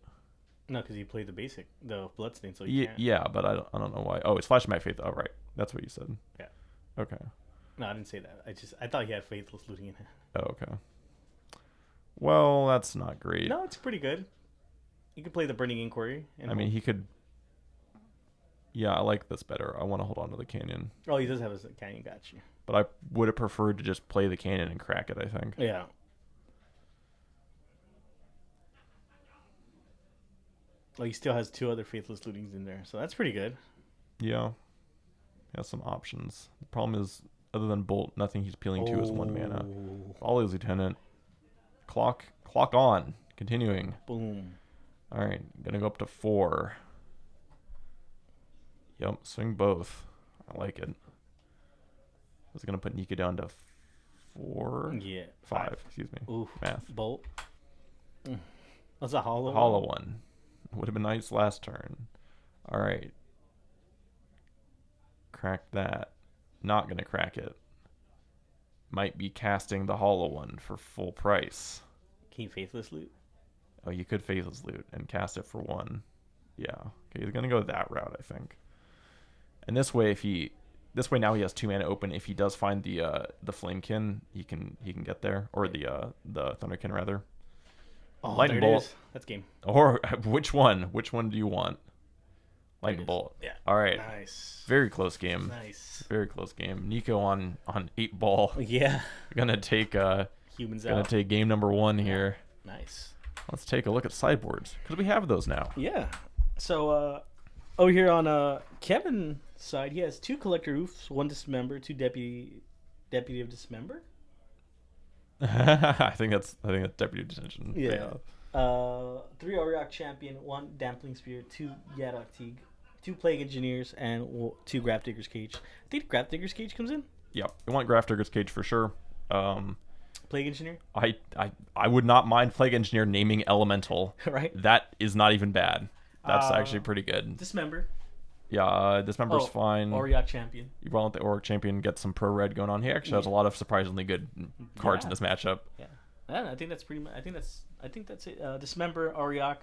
No, because you played the Bloodstain, so you can't. Yeah, but I don't know why. Oh, it's Flashing Back Faith. Oh, right. That's what you said. Yeah. Okay. No, I didn't say that. I thought he had Faithless Looting in it. Oh, okay. Well, that's not great. No, it's pretty good. You could play the Burning Inquiry. I mean, he could. Yeah, I like this better. I want to hold on to the Canyon. Oh, he does have a Canyon. Got you. But I would have preferred to just play the Canyon and crack it, I think. Yeah. Well, he still has 2 other Faithless Lootings in there, so that's pretty good. Yeah. He has some options. The problem is, other than Bolt, nothing he's appealing to is 1 mana. Folly's Lieutenant. Clock on. Continuing. Boom. All right, gonna go up to 4. Yep, swing both. I like it. I was gonna put Nika down to 4. Yeah. 5. Excuse me. Ooh. Math. Bolt. That's a hollow. Hollow one. Would have been nice last turn. All right. Crack that. Not gonna crack it. Might be casting the hollow one for full price. Can you Faithless Loot? Oh, you could Faithless Loot and cast it for 1. Yeah. Okay, he's gonna go that route, I think. And this way, now he has 2 mana open. If he does find the Flamekin, he can get there, or the Thunderkin rather. Oh, Lightning there it Bolt. is. That's game. Or which one? Which one do you want? Lightning Bolt. Yeah. All right. Nice. Very close game. Nice. Very close game. Nico on 8 ball. Yeah. Gonna take Humans gonna out. take game number 1 here. Nice. Let's take a look at sideboards because we have those now. Yeah. So over here on Kevin's side, he has 2 Collector Oofs, 1 Dismember, 2 Deputy of Dismember. I think that's Deputy Detention. Yeah. 3 Auriok Champion, 1 Dampling Spear, 2 Yadok Teague, 2 Plague Engineers, and 2 Grafdigger's Cage. I think Grafdigger's Cage comes in. Yep. You want Grafdigger's Cage for sure. Plague Engineer. I would not mind Plague Engineer naming Elemental. Right. That is not even bad. That's actually pretty good. Dismember. Yeah, Dismember's fine. Auriok Champion. You want the Auric Champion, get some pro red going on. He actually has a lot of surprisingly good cards in this matchup. Yeah. I think that's pretty much. I think that's it. Dismember, Auriok,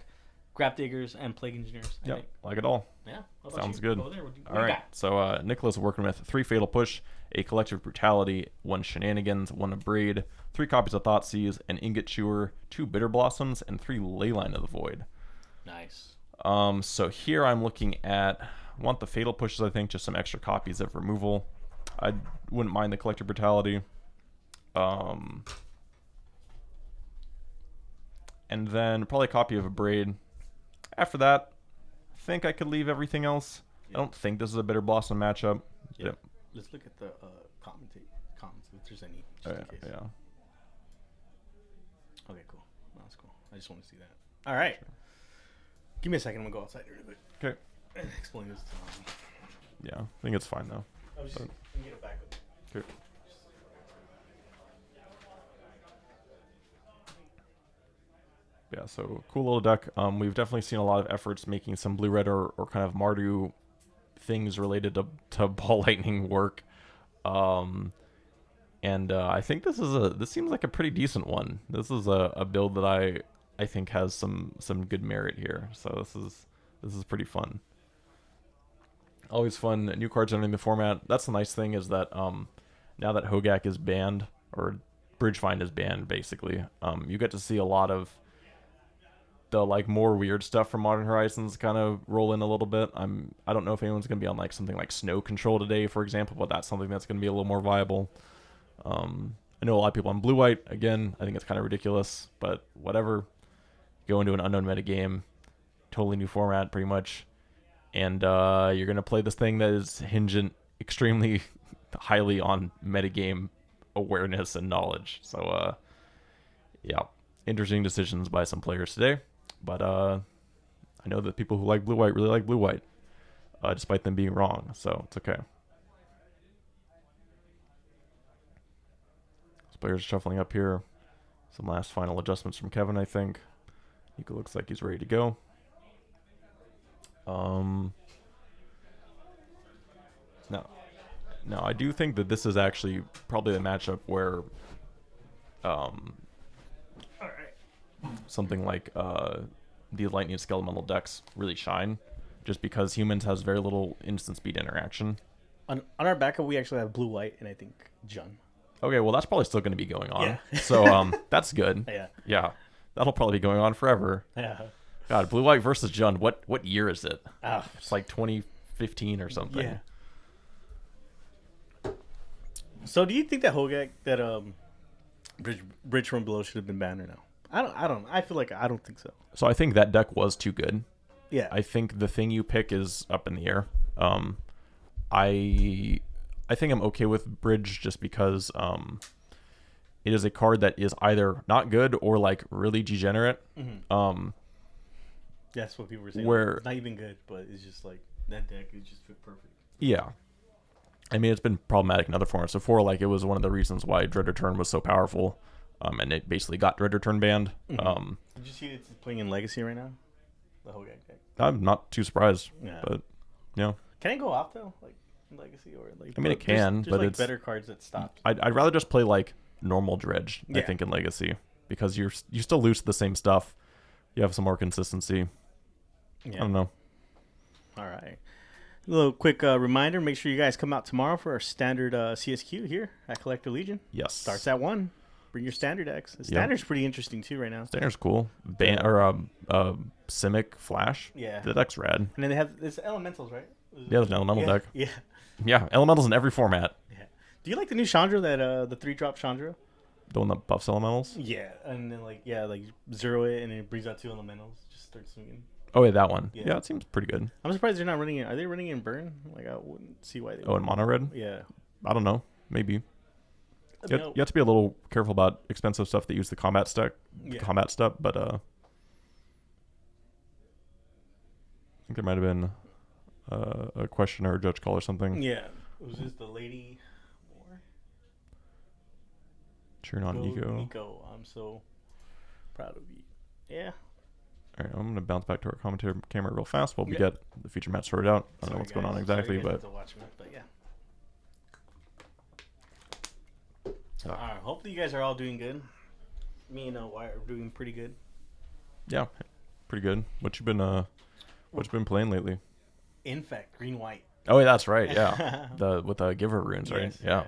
Grafdiggers, and Plague Engineers. Yep, like it all. Yeah. Sounds good. What All right. So Nicholas working with 3 Fatal Push, a Collective Brutality, 1 Shenanigans, 1 Abrade, 3 copies of Thoughtseize, an Ingot Chewer, 2 Bitter Blossoms, and 3 Leyline of the Void. Nice. So here I'm looking at, want the Fatal Pushes, I think, just some extra copies of removal. I wouldn't mind the Collective Brutality. And then probably a copy of Abrade. After that, I think I could leave everything else. I don't think this is a Bitter Blossom matchup. Yep. Let's look at the comments if there's any, just in case. Yeah. Okay, cool. No, that's cool. I just want to see that. All right. Sure. Give me a second. I'm going to go outside real quick. Okay. And explain this to Tommy. Yeah, I think it's fine, though. I was just going to get it back up. Okay. Yeah, so cool little deck. We've definitely seen a lot of efforts making some blue-red or kind of Mardu things related to Ball Lightning work. And I think this seems like a pretty decent one. This is a build that I think has some good merit here. So this is pretty fun. Always fun. New cards entering the format. That's the nice thing is that now that Hogak is banned, or Bridgefind is banned, basically, you get to see a lot of the more weird stuff from Modern Horizons kind of roll in a little bit. I don't know if anyone's gonna be on something like Snow Control today, for example, but that's something that's gonna be a little more viable. I know a lot of people on Blue White. Again, I think it's kind of ridiculous, but whatever. Go into an unknown meta game, totally new format, pretty much, and you're gonna play this thing that is hinging extremely highly on metagame awareness and knowledge. So, yeah, interesting decisions by some players today. But I know that people who like Blue White really like Blue White, despite them being wrong. So it's okay. This player's shuffling up here. Some last final adjustments from Kevin, I think. Nico looks like he's ready to go. No. No, I do think that this is actually probably the matchup where All right. something like the lightning skeletal decks really shine, just because humans has very little instant speed interaction. On our backup, we actually have blue, white, and I think Jun. Okay, well that's probably still going to be going on. Yeah. So that's good. Yeah. Yeah, that'll probably be going on forever. Yeah. God, blue white versus Jun. What year is it? Ah. It's like 2015 or something. Yeah. So do you think that Hogak that Bridge from Below should have been banned or no? I don't. I feel like I don't think so. So I think that deck was too good. Yeah. I think the thing you pick is up in the air. I think I'm okay with Bridge just because it is a card that is either not good or like really degenerate. Mm-hmm. That's what people were saying. Where- It's not even good, but it's just like that deck is just fit perfect. Yeah. I mean, it's been problematic in other formats before. Like, it was one of the reasons why Dread Return was so powerful, and it basically got Dread Return banned. Mm-hmm. Did you see it's playing in Legacy right now? The Hogak deck. I'm not too surprised, Yeah. but yeah, Can it go off though, like in Legacy or like? I mean, it can, there's but like it's better cards that stopped. I'd rather just play like normal Dredge. I Yeah. think in Legacy because you still lose the same stuff. You have some more consistency. Yeah. I don't know. All right. A little quick reminder: make sure you guys come out tomorrow for our standard CSQ here at Collector Legion. Yes, Starts at 1. Bring your standard decks. The standard's pretty interesting too right now. Standard's cool. Simic Flash. Yeah. The deck's rad. And then they have this elementals, right? Yeah, there's an elemental deck. Yeah. Yeah, elementals in every format. Yeah. Do you like the new Chandra that the 3-drop Chandra? The one that buffs elementals. Yeah, and then like zero it and it brings out 2 elementals. Just start swinging. Oh, yeah, that one. Yeah. Yeah, it seems pretty good. I'm surprised they're not running it. Are they running it in burn? Like I wouldn't see why they. Oh, in mono red? Yeah. I don't know. Maybe. Let You me have, know. you have to be a little careful about expensive stuff that use the combat stack, Yeah. combat step. But I think there might have been a question or a judge call or something. Yeah. Was this the Lady War? Cheering on Nico. Nico, I'm so proud of you. Yeah. All right, I'm gonna bounce back to our commentator camera real fast while we Yeah. get the feature match sorted out. I don't know what's going on exactly, but yeah. All right. Hopefully you guys are all doing good. Me and Wyatt are doing pretty good. yeah, pretty good. What you been playing lately? Infect green white. Oh, yeah, that's right. Yeah, with the giver runes, right? Yes, Yeah.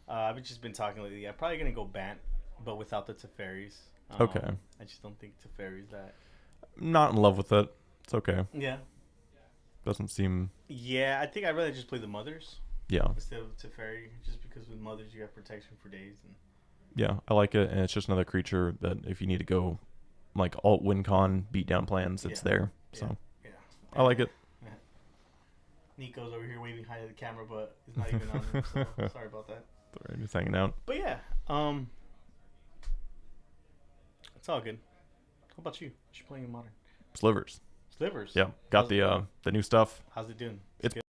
I've just been talking lately. I'm probably gonna go Bant, but without the Teferis. Okay. I just don't think Teferi's that. Not in love with it. It's okay. Yeah. Doesn't seem. Yeah, I think I'd rather just play the mothers Yeah. instead of Teferi, just because with mothers you have protection for days. And Yeah, I like it, and it's just another creature that if you need to go, like alt win con beat down plans, it's Yeah. there. So yeah. I like it. Nico's over here waving hi to the camera, but it's not even on him, so sorry about that. All right, just hanging out. But yeah, it's all good. How about you? What you playing in Modern? Slivers. Slivers. Yeah, got How's it going? the new stuff. How's it doing? It's good?